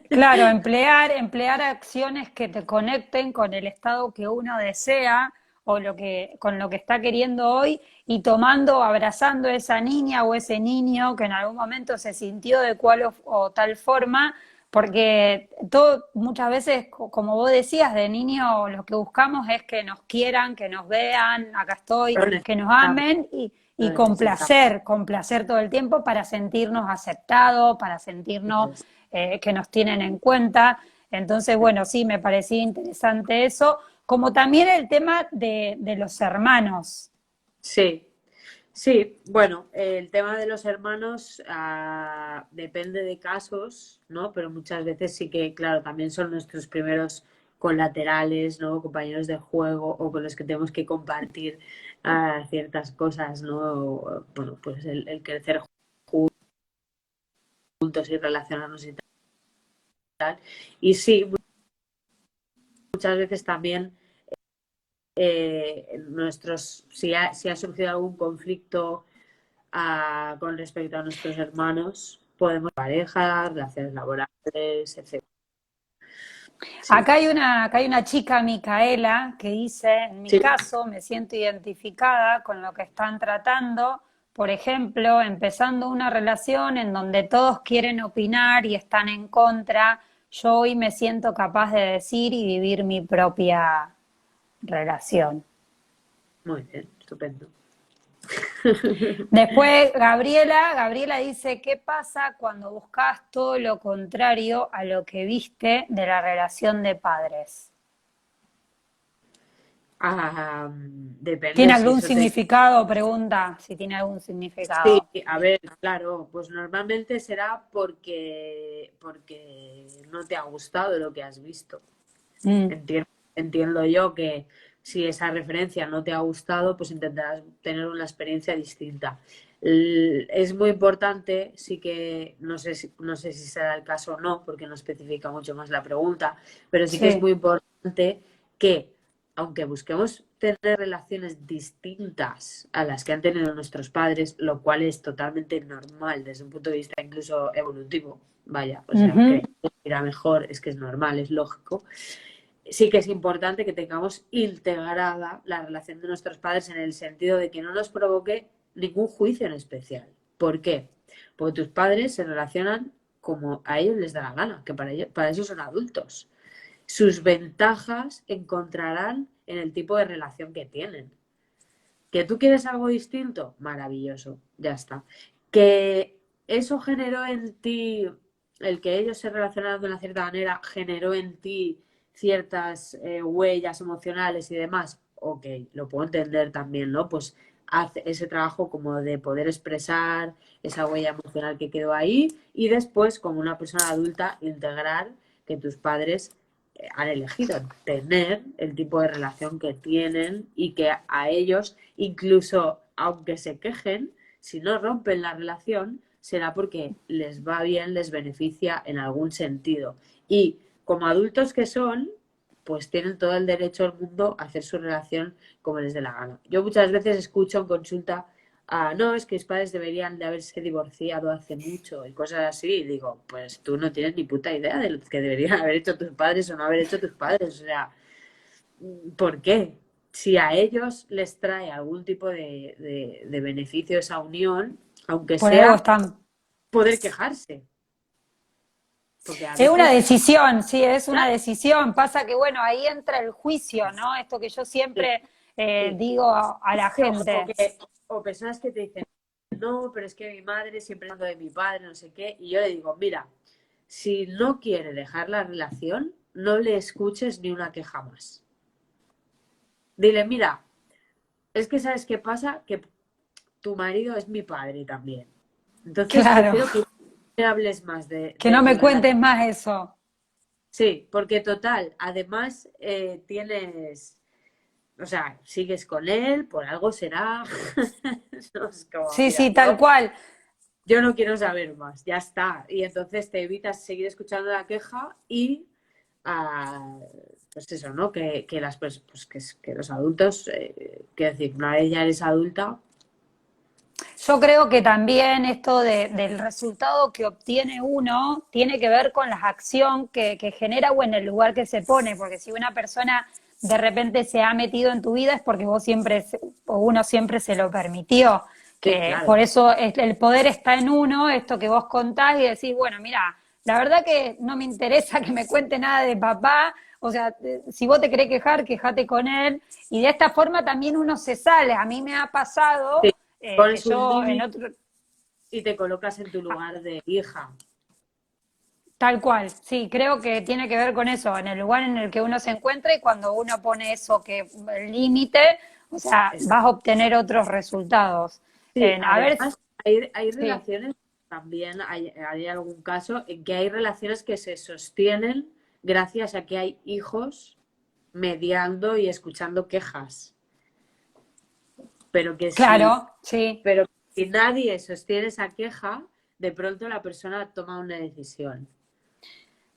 Claro, emplear acciones que te conecten con el estado que uno desea o con lo que está queriendo hoy y tomando, abrazando a esa niña o ese niño que en algún momento se sintió de cual o tal forma, porque todo, muchas veces, como vos decías, de niño lo que buscamos es que nos quieran, que nos vean, acá estoy,
Lo
que nos
necesitamos,
amen
lo
y
necesitamos.
complacer todo el tiempo para sentirnos aceptados, para sentirnos que nos tienen en cuenta. Entonces, bueno, sí, me parecía interesante eso, como también el tema de los hermanos.
Sí, sí, bueno, el tema de los hermanos depende de casos, ¿no? Pero muchas veces sí que, claro, también son nuestros primeros colaterales, ¿no? Compañeros de juego o con los que tenemos que compartir ciertas cosas, ¿no? Bueno, pues el crecer juntos y relacionarnos y tal. Y sí, muchas veces también si ha surgido algún conflicto con respecto a nuestros hermanos, podemos parejas, relaciones laborales, etc. Sí,
Acá hay una chica, Micaela, que dice, en mi
sí,
caso, me siento identificada con lo que están tratando, por ejemplo, empezando una relación en donde todos quieren opinar y están en contra, yo hoy me siento capaz de decir y vivir mi propia relación.
muy bien, estupendo.
Después, Gabriela dice, ¿qué pasa cuando buscas todo lo contrario a lo que viste de la relación de padres?
Depende
¿Tiene
si
algún
eso te...
significado? Pregunta si tiene algún
Sí,
significado.
a ver, claro, pues normalmente será porque no te ha gustado lo que has visto.
Mm,
Entiendo yo que si esa referencia no te ha gustado, pues intentarás tener una experiencia distinta. Es muy importante, sí que no sé si será el caso o no, porque no especifica mucho más la pregunta, pero sí que es
sí,
muy importante que, aunque busquemos tener relaciones distintas a las que han tenido nuestros padres, lo cual es totalmente normal desde un punto de vista incluso evolutivo, vaya, o sea,
ujú,
que irá mejor, es que es normal, es lógico. Sí que es importante que tengamos integrada la relación de nuestros padres en el sentido de que no nos provoque ningún juicio en especial. ¿Por qué? Porque tus padres se relacionan como a ellos les da la gana, que para eso son adultos. Sus ventajas encontrarán en el tipo de relación que tienen. ¿Que tú quieres algo distinto? Maravilloso, ya está. ¿Que eso generó en ti, el que ellos se relacionaran de una cierta manera, generó en ti ciertas huellas emocionales y demás, ok, lo puedo entender también, ¿no? Pues haz ese trabajo como de poder expresar esa huella emocional que quedó ahí y después, como una persona adulta, integrar que tus padres han elegido tener el tipo de relación que tienen y que a ellos, incluso aunque se quejen, si no rompen la relación, será porque les va bien, les beneficia en algún sentido. Y como adultos que son, pues tienen todo el derecho del mundo a hacer su relación como les dé la gana. Yo muchas veces escucho en consulta, no, es que mis padres deberían de haberse divorciado hace mucho y cosas así, y digo, pues tú no tienes ni puta idea de lo que deberían haber hecho tus padres o no haber hecho tus padres. O sea, ¿por qué? Si a ellos les trae algún tipo de beneficio esa unión, aunque
Por algo
sea
están.
poder quejarse, porque a
Es una
veces...
decisión, sí, es una
Claro,
decisión. Pasa que, bueno, ahí entra el juicio, ¿no? Esto que yo
sí,
siempre
sí.
digo a la gente.
O personas que te dicen, no, pero es que mi madre siempre hablando de mi padre, no sé qué, y yo le digo, mira, si no quiere dejar la relación, no le escuches ni una queja más. Dile, mira, es que ¿sabes qué pasa? Que tu marido es mi padre también. Entonces
Claro,
prefiero que no hables más
que no
de
me
relación.
cuentes más eso.
Sí, porque total, además tienes, o sea, sigues con él, por algo será. No, es como,
Sí,
mira,
sí, tal cual.
yo no quiero saber más, ya está. Y entonces te evitas seguir escuchando la queja y, ah, pues eso, ¿no? Que las pues que los adultos, quiero decir, una vez ya eres adulta,
Yo creo que también esto del resultado que obtiene uno tiene que ver con la acción que genera o en el lugar que se pone, porque si una persona de repente se ha metido en tu vida es porque vos siempre, o uno siempre se lo permitió.
sí,
Por
claro,
eso el poder está en uno, esto que vos contás y decís, bueno, mira, la verdad que no me interesa que me cuente nada de papá, o sea, si vos te querés quejar, quejate con él, y de esta forma también uno se sale. A mí me ha pasado
sí.
que
Pones un
yo en
límite
otro,
y te colocas en tu
ah,
lugar de hija.
tal cual, sí, creo que tiene que ver con eso, en el lugar en el que uno se encuentra y cuando uno pone eso que el límite, o sea,
Eso.
vas a obtener otros resultados.
Sí,
A ver,
además hay
sí,
relaciones, también hay algún caso en que hay relaciones que se sostienen gracias a que hay hijos mediando y escuchando quejas. Pero que si,
claro, sí.
pero si nadie sostiene esa queja, de pronto la persona toma una decisión.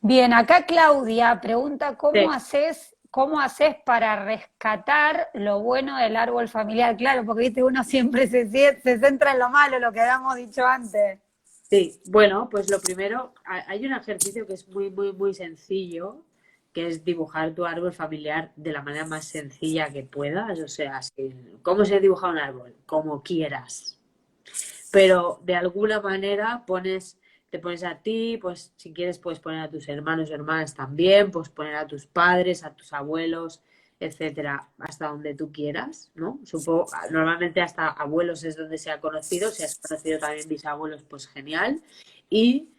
Bien, acá Claudia pregunta
Sí,
cómo haces para rescatar lo bueno del árbol familiar. Claro, porque viste, uno siempre se centra en lo malo, lo que habíamos dicho antes.
sí. Bueno, pues lo primero, hay un ejercicio que es muy, muy, muy sencillo, que es dibujar tu árbol familiar de la manera más sencilla que puedas. O sea, ¿cómo se dibuja un árbol? Como quieras. Pero de alguna manera te pones a ti, pues si quieres puedes poner a tus hermanos o hermanas también, puedes poner a tus padres, a tus abuelos, etcétera, hasta donde tú quieras, ¿no? Supongo, normalmente hasta abuelos es donde se ha conocido, si has conocido también bisabuelos, pues genial. Y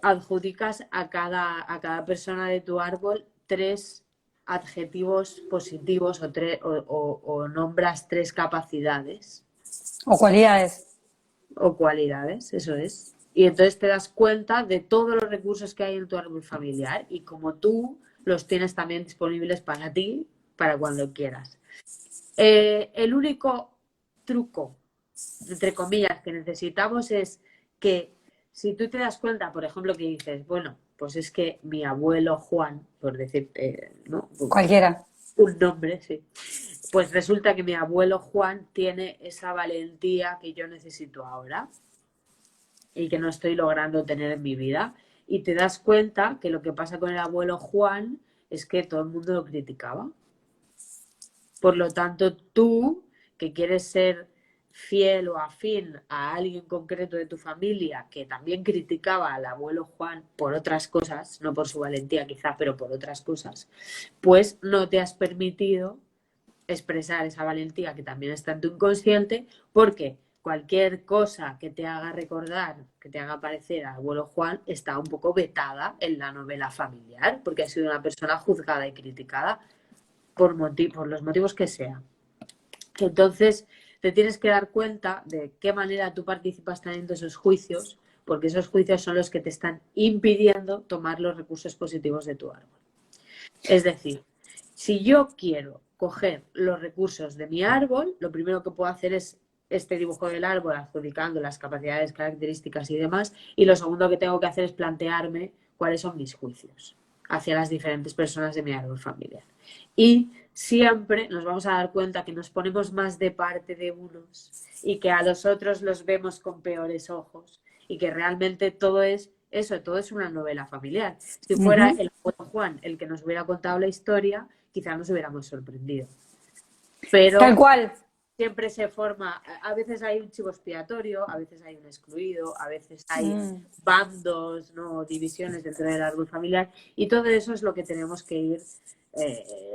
adjudicas a cada persona de tu árbol tres adjetivos positivos o nombras tres capacidades
O cualidades.
o cualidades, eso es. Y entonces te das cuenta de todos los recursos que hay en tu árbol familiar y como tú los tienes también disponibles para ti, para cuando quieras. El único truco, entre comillas, que necesitamos es que si tú te das cuenta, por ejemplo, que dices, bueno, pues es que mi abuelo Juan, por decirte, ¿no?
Cualquiera.
Un nombre, sí. Pues resulta que mi abuelo Juan tiene esa valentía que yo necesito ahora y que no estoy logrando tener en mi vida. Y te das cuenta que lo que pasa con el abuelo Juan es que todo el mundo lo criticaba. Por lo tanto, tú, que quieres ser fiel o afín a alguien concreto de tu familia que también criticaba al abuelo Juan por otras cosas, no por su valentía quizá, pero por otras cosas, pues no te has permitido expresar esa valentía que también está en tu inconsciente. ¿Por qué? cualquier cosa que te haga recordar, que te haga parecer al abuelo Juan, está un poco vetada en la novela familiar, porque ha sido una persona juzgada y criticada por los motivos que sean. Entonces, te tienes que dar cuenta de qué manera tú participas teniendo esos juicios, porque esos juicios son los que te están impidiendo tomar los recursos positivos de tu árbol. Es decir, si yo quiero coger los recursos de mi árbol, lo primero que puedo hacer es este dibujo del árbol adjudicando las capacidades, características y demás, y lo segundo que tengo que hacer es plantearme cuáles son mis juicios hacia las diferentes personas de mi árbol familiar. Y siempre nos vamos a dar cuenta que nos ponemos más de parte de unos y que a los otros los vemos con peores ojos y que realmente todo es eso, todo es una novela familiar. Si fuera el abuelo Juan el que nos hubiera contado la historia, quizá nos hubiéramos sorprendido. Pero
Tal cual.
siempre se forma, a veces hay un chivo expiatorio, a veces hay un excluido, a veces hay bandos, ¿no? Divisiones dentro del árbol familiar, y todo eso es lo que tenemos que ir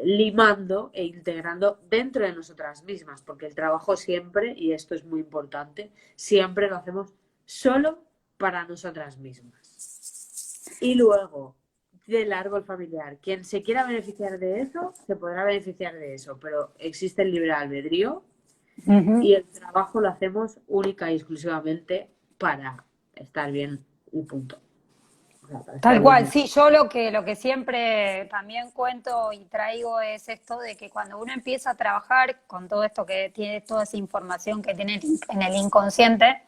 limando e integrando dentro de nosotras mismas, porque el trabajo siempre, y esto es muy importante, siempre lo hacemos solo para nosotras mismas. Y luego, del árbol familiar, quien se quiera beneficiar de eso, se podrá beneficiar de eso, pero existe el libre albedrío y el trabajo lo hacemos única y exclusivamente para estar bien y punto. O sea,
Tal cual, sí, yo lo que siempre también cuento y traigo es esto de que cuando uno empieza a trabajar con todo esto que tiene, toda esa información que tiene en el inconsciente,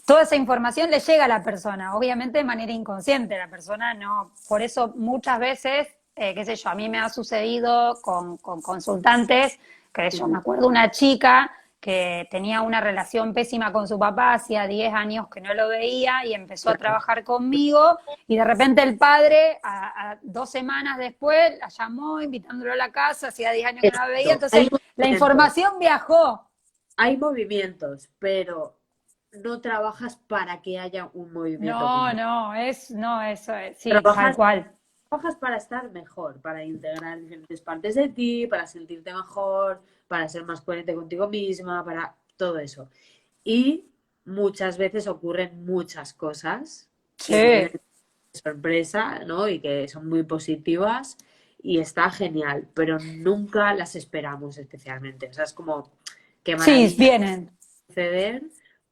toda esa información le llega a la persona, obviamente de manera inconsciente, la persona no, por eso muchas veces, qué sé yo, a mí me ha sucedido con consultantes, que yo me acuerdo una chica que tenía una relación pésima con su papá, hacía 10 años que no lo veía y empezó a trabajar conmigo y de repente el padre, a 2 semanas después, la llamó invitándolo a la casa, hacía 10 años que no la veía, entonces la información viajó.
Hay movimientos, pero no trabajas para que haya un movimiento
No,
puntual.
no, eso es, sí, tal
Trabajas,
cual.
trabajas para estar mejor, para integrar diferentes partes de ti, para sentirte mejor, para ser más coherente contigo misma, para todo eso. Y muchas veces ocurren muchas cosas que vienen
Sí,
de sorpresa, ¿no? Y que son muy positivas y está genial, pero nunca las esperamos especialmente. O sea, es como, qué
sí,
maravilla
vienen.
suceder,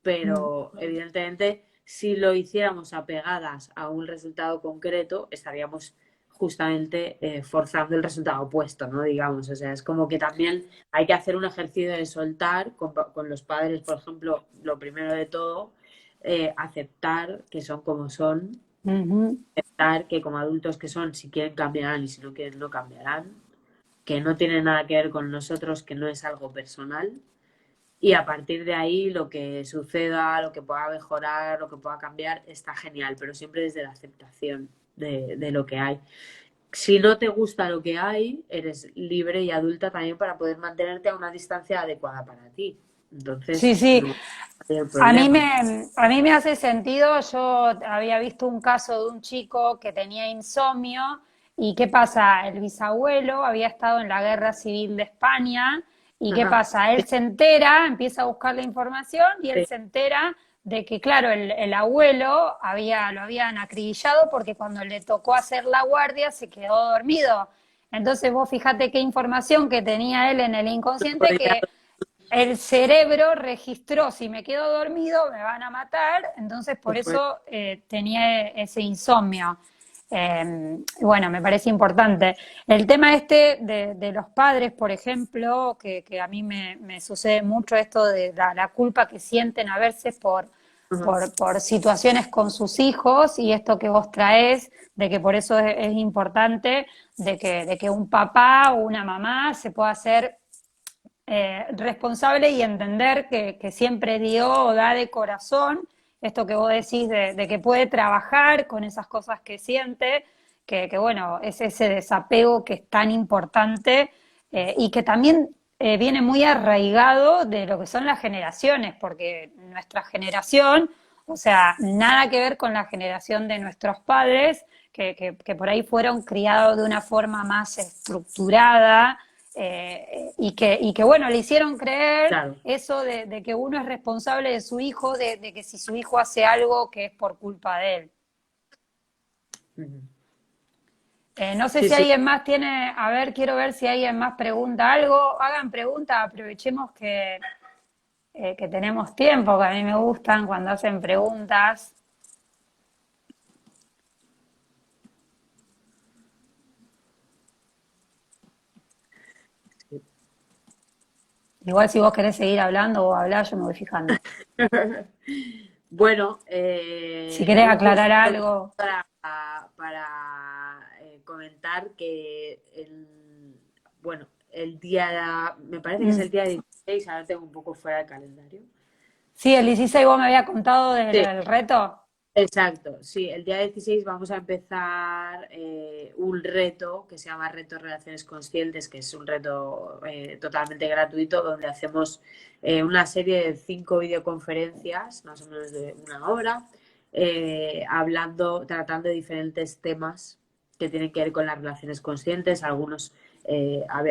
pero evidentemente si lo hiciéramos apegadas a un resultado concreto, estaríamos justamente forzando el resultado opuesto, ¿no? Digamos, o sea, es como que también hay que hacer un ejercicio de soltar con los padres, por ejemplo, lo primero de todo, aceptar que son como son,
Ujú.
aceptar que como adultos que son, si quieren cambiarán y si no quieren no cambiarán, que no tiene nada que ver con nosotros, que no es algo personal y a partir de ahí lo que suceda, lo que pueda mejorar, lo que pueda cambiar, está genial, pero siempre desde la aceptación de lo que hay. Si no te gusta lo que hay, eres libre y adulta también para poder mantenerte a una distancia adecuada para ti.
Sí,
Entonces,
sí.
no hay
A mí
problema.
me, a mí me hace sentido, yo había visto un caso de un chico que tenía insomnio y ¿qué pasa? El bisabuelo había estado en la Guerra Civil de España y ¿qué
Ajá.
pasa? Él se entera, empieza a buscar la información y él
Sí,
se entera de que, claro, el abuelo lo habían acribillado porque cuando le tocó hacer la guardia se quedó dormido. Entonces vos fíjate qué información que tenía él en el inconsciente
podría-
que el cerebro registró, si me quedo dormido me van a matar, entonces por eso tenía ese insomnio. Bueno, me parece importante. El tema este de los padres, por ejemplo, que a mí me sucede mucho esto de la culpa que sienten a veces
Ajá.
por situaciones con sus hijos y esto que vos traes, de que por eso es importante de que un papá o una mamá se pueda hacer responsable y entender que siempre dio o da de corazón, esto que vos decís de que puede trabajar con esas cosas que siente, que bueno, es ese desapego que es tan importante y que también viene muy arraigado de lo que son las generaciones, porque nuestra generación, o sea, nada que ver con la generación de nuestros padres, que por ahí fueron criados de una forma más estructurada, y que, bueno, le hicieron creer
Claro.
eso de que uno es responsable de su hijo, de que si su hijo hace algo que es por culpa de él.
Ujú.
No sé
Sí,
si
sí.
alguien más tiene, a ver, quiero ver si alguien más pregunta algo. Hagan preguntas, aprovechemos que tenemos tiempo, que a mí me gustan cuando hacen preguntas. Igual si vos querés seguir hablando o hablar, yo me voy fijando.
Bueno,
Si querés
justo
aclarar algo.
para comentar que bueno, me parece que es
Mm.
el día 16, ahora tengo un poco fuera el calendario.
Sí, el 16 vos me habías contado de lo
Sí,
del reto.
exacto, sí, el día 16 vamos a empezar un reto que se llama Reto Relaciones Conscientes, que es un reto totalmente gratuito donde hacemos una serie de 5 videoconferencias, más o menos de una hora, tratando de diferentes temas que tienen que ver con las relaciones conscientes. Algunos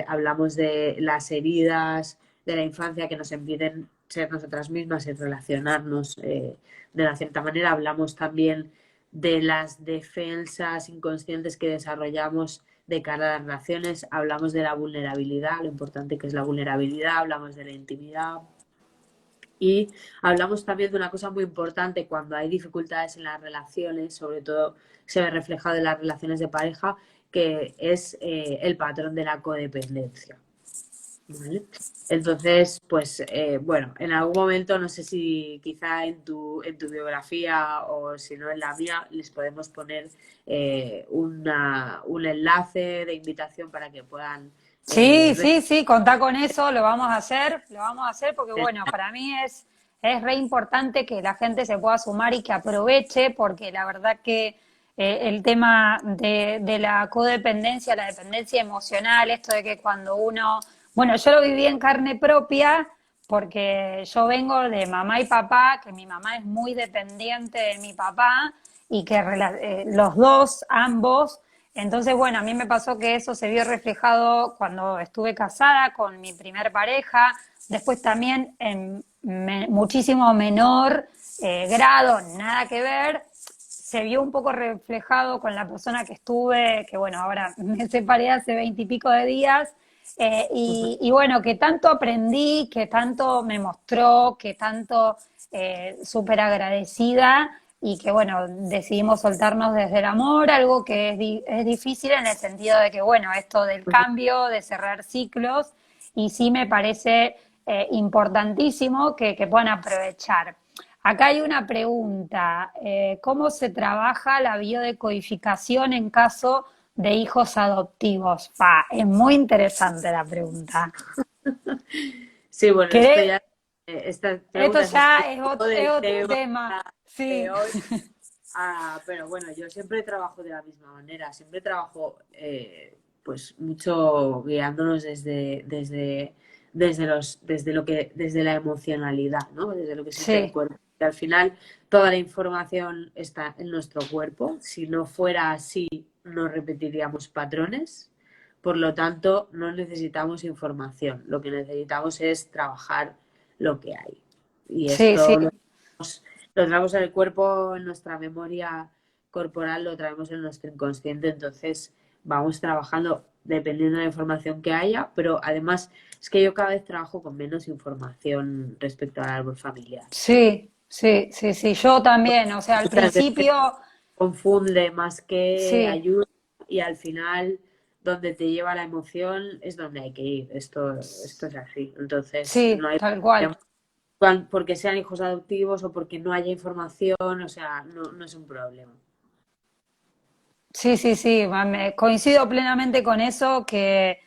hablamos de las heridas de la infancia que nos impiden ser nosotras mismas y relacionarnos de una cierta manera. Hablamos también de las defensas inconscientes que desarrollamos de cara a las relaciones, hablamos de la vulnerabilidad, lo importante que es la vulnerabilidad, hablamos de la intimidad y hablamos también de una cosa muy importante cuando hay dificultades en las relaciones, sobre todo se ve reflejado en las relaciones de pareja, que es el patrón de la codependencia. ¿Vale? Entonces, pues bueno, en algún momento, no sé si quizá en tu biografía o si no en la mía, les podemos poner un enlace de invitación para que puedan
Sí,
ver.
sí, sí, contá con eso, lo vamos a hacer porque bueno, para mí es re importante que la gente se pueda sumar y que aproveche, porque la verdad que el tema de la codependencia, la dependencia emocional, esto de que cuando uno, bueno, yo lo viví en carne propia porque yo vengo de mamá y papá, que mi mamá es muy dependiente de mi papá y que los dos, ambos, entonces, bueno, a mí me pasó que eso se vio reflejado cuando estuve casada con mi primer pareja, después también en muchísimo menor grado, nada que ver, se vio un poco reflejado con la persona que estuve, que bueno, ahora me separé hace 20 y pico de días, y bueno, que tanto aprendí, que tanto me mostró, que tanto súper agradecida y que bueno, decidimos soltarnos desde el amor, algo que es difícil en el sentido de que bueno, esto del cambio, de cerrar ciclos, y sí me parece importantísimo que puedan aprovechar. Acá hay una pregunta, ¿cómo se trabaja la biodecodificación en caso de hijos adoptivos? Es muy interesante la pregunta.
Sí, bueno, esto
¿Querés?
ya, esta
Esto
pregunta es un
ya
poco
es
del
otro
tema
tema,
de
sí.
hoy. Pero bueno, yo siempre trabajo de la misma manera, siempre trabajo pues mucho guiándonos desde la emocionalidad, ¿no? Desde lo que siente el
Sí,
cuerpo. Y al final toda la información está en nuestro cuerpo. Si no fuera así, no repetiríamos patrones. Por lo tanto, no necesitamos información. Lo que necesitamos es trabajar lo que hay. Y
sí, sí.
esto lo traemos en el cuerpo, en nuestra memoria corporal, lo traemos en nuestro inconsciente, entonces vamos trabajando dependiendo de la información que haya, pero además es que yo cada vez trabajo con menos información respecto al árbol familiar.
Sí, sí, sí, sí, yo también, o sea, al
Muchas veces
principio,
confunde más que
sí,
ayuda y al final donde te lleva la emoción es donde hay que ir. Esto es así. Entonces, no
sí,
hay
tal cual.
porque sean hijos adoptivos o porque no haya información, o sea, no es un problema.
Sí, sí, sí, coincido plenamente con eso, que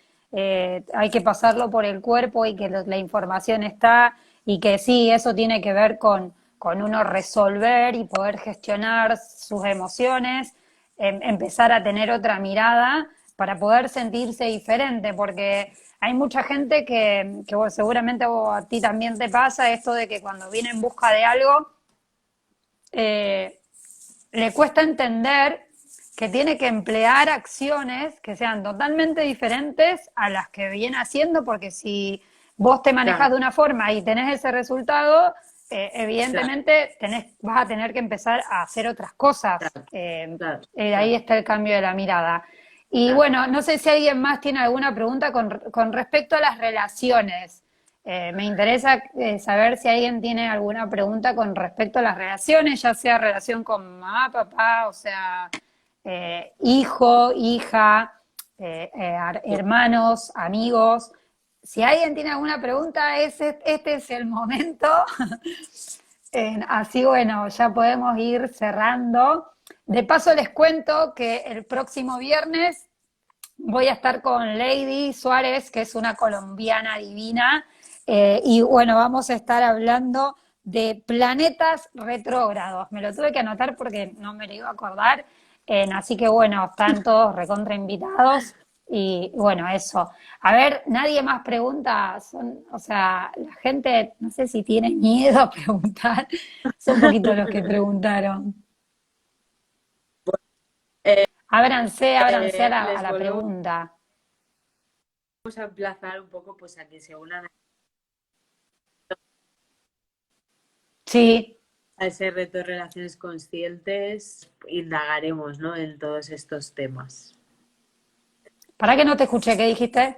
hay que pasarlo por el cuerpo y que la información está y que sí, eso tiene que ver con uno resolver y poder gestionar sus emociones, empezar a tener otra mirada para poder sentirse diferente, porque hay mucha gente que bueno, seguramente a ti también te pasa esto de que cuando viene en busca de algo, eh, le cuesta entender que tiene que emplear acciones que sean totalmente diferentes a las que viene haciendo, porque si vos te manejás
Claro,
de una forma y tenés ese resultado,
claro,
evidentemente vas a tener que empezar a hacer otras cosas.
claro, claro,
Ahí
claro,
está el cambio de la mirada. Y
claro.
bueno, no sé si alguien más tiene alguna pregunta con respecto a las relaciones. Me interesa saber si alguien tiene alguna pregunta con respecto a las relaciones, ya sea relación con mamá, papá, o sea, hijo, hija, hermanos, amigos. Si alguien tiene alguna pregunta, este es el momento. Así bueno, ya podemos ir cerrando. De paso les cuento que el próximo viernes voy a estar con Lady Suárez, que es una colombiana divina, y bueno, vamos a estar hablando de planetas retrógrados. Me lo tuve que anotar porque no me lo iba a acordar, así que bueno, están todos recontra invitados. Y bueno, eso. A ver, nadie más pregunta. O sea, la gente, no sé si tiene miedo a preguntar. Son poquitos los que preguntaron.
Eh,
Ábranse a
les
la
volvemos
pregunta.
a emplazar un poco pues a que se unan
Sí.
a ese reto de relaciones conscientes, indagaremos, ¿no? En todos estos temas.
¿Para que no te escuché? ¿Qué dijiste?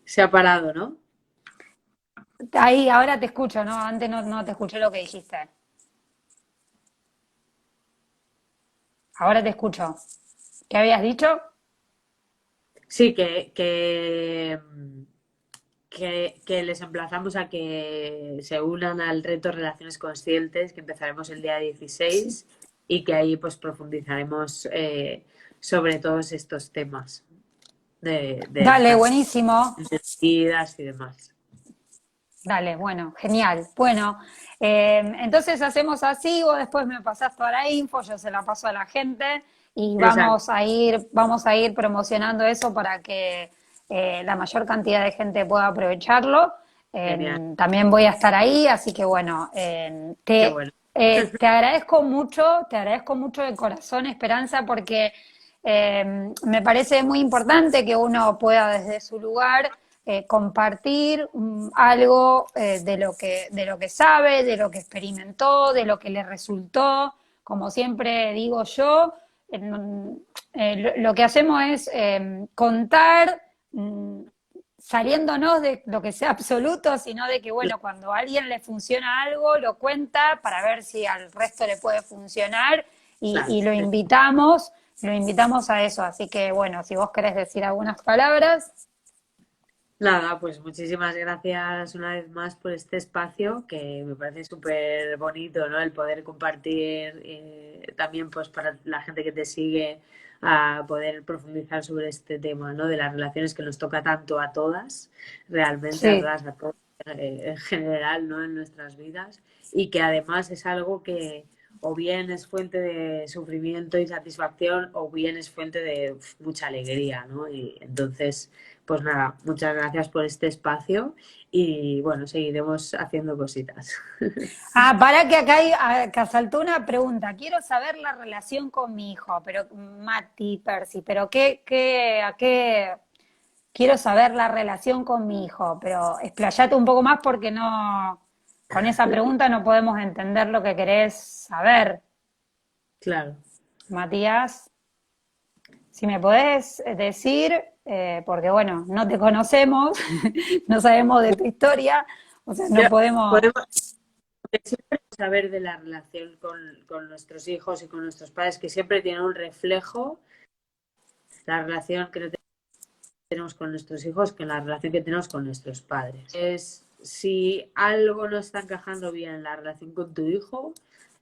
Se ha parado, ¿no?
Ahí, ahora te escucho, ¿no? Antes no te escuché lo que dijiste. Ahora te escucho. ¿Qué habías dicho?
Sí, que les emplazamos a que se unan al reto Relaciones Conscientes, que empezaremos el día
Sí.
16 y que ahí pues profundizaremos sobre todos estos temas de
Dale,
las
buenísimo.
vidas y demás.
Dale, bueno, genial. Bueno, entonces hacemos así, vos después me pasás toda la info, yo se la paso a la gente y
Exacto,
vamos a ir promocionando eso para que la mayor cantidad de gente pueda aprovecharlo.
genial,
También voy a estar ahí, así que bueno,
qué bueno.
te agradezco mucho de corazón, Esperanza, porque me parece muy importante que uno pueda desde su lugar compartir algo de lo que sabe, de lo que experimentó, de lo que le resultó. Como siempre digo yo, lo que hacemos es contar, mm, saliéndonos de lo que sea absoluto, sino de que, bueno, cuando a alguien le funciona algo, lo cuenta para ver si al resto le puede funcionar
Claro.
y lo invitamos a eso. Así que, bueno, si vos querés decir algunas palabras.
Nada, pues muchísimas gracias una vez más por este espacio que me parece súper bonito, ¿no? El poder compartir también pues para la gente que te sigue a poder profundizar sobre este tema, ¿no? De las relaciones que nos toca tanto a todas, realmente a
Sí,
todas, a todos en general, ¿no? En nuestras vidas y que además es algo que o bien es fuente de sufrimiento y satisfacción o bien es fuente de mucha alegría, ¿no? Y entonces pues nada, muchas gracias por este espacio y bueno, seguiremos haciendo cositas.
para que acá saltó una pregunta. Quiero saber la relación con mi hijo, pero Mati, Percy, pero a qué quiero saber la relación con mi hijo, pero explayate un poco más porque no, con esa pregunta no podemos entender lo que querés saber,
Claro.
Matías. Si me podés decir, porque bueno, no te conocemos, no sabemos de tu historia, o sea, no
Yo-
podemos.
Podemos siempre saber de la relación con nuestros hijos y con nuestros padres, que siempre tiene un reflejo la relación que tenemos con nuestros hijos que la relación que tenemos con nuestros padres. Es si algo no está encajando bien en la relación con tu hijo,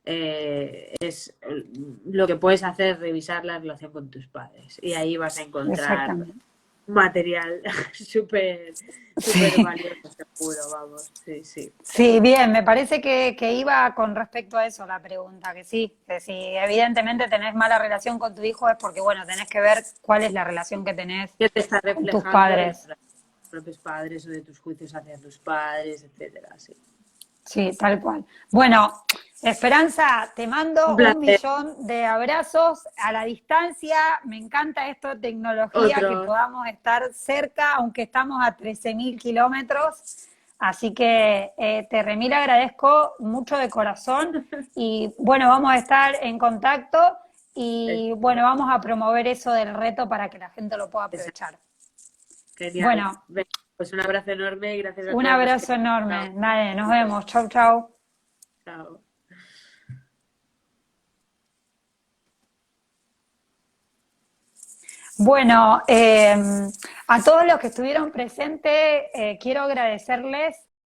es lo que puedes hacer es revisar la relación con tus padres y ahí vas a encontrar
Exactamente.
material súper súper
Sí,
valioso, seguro, vamos. Sí, sí.
sí, bien, me parece que iba con respecto a eso la pregunta, que si evidentemente tenés mala relación con tu hijo es porque, bueno, tenés que ver cuál es la relación que tenés
¿Qué te está
con tus
reflejando en
padres.
tus propios padres o de tus juicios hacia tus padres, etcétera? Sí.
Sí, tal cual. Bueno, Esperanza, te
Un
mando un
placer.
millón de abrazos a la distancia. Me encanta esto de tecnología, que
Otro.
podamos estar cerca, aunque estamos a 13.000 kilómetros. Así que te remil agradezco mucho de corazón y bueno, vamos a estar en contacto y bueno, vamos a promover eso del reto para que la gente lo pueda aprovechar.
Genial.
Bueno,
Venga, pues un abrazo enorme y gracias a
un
todos los que...
abrazo
Chao.
enorme. Dale, nos vemos. Chau, chau.
Chao.
Bueno, a todos los que estuvieron presentes, quiero agradecerles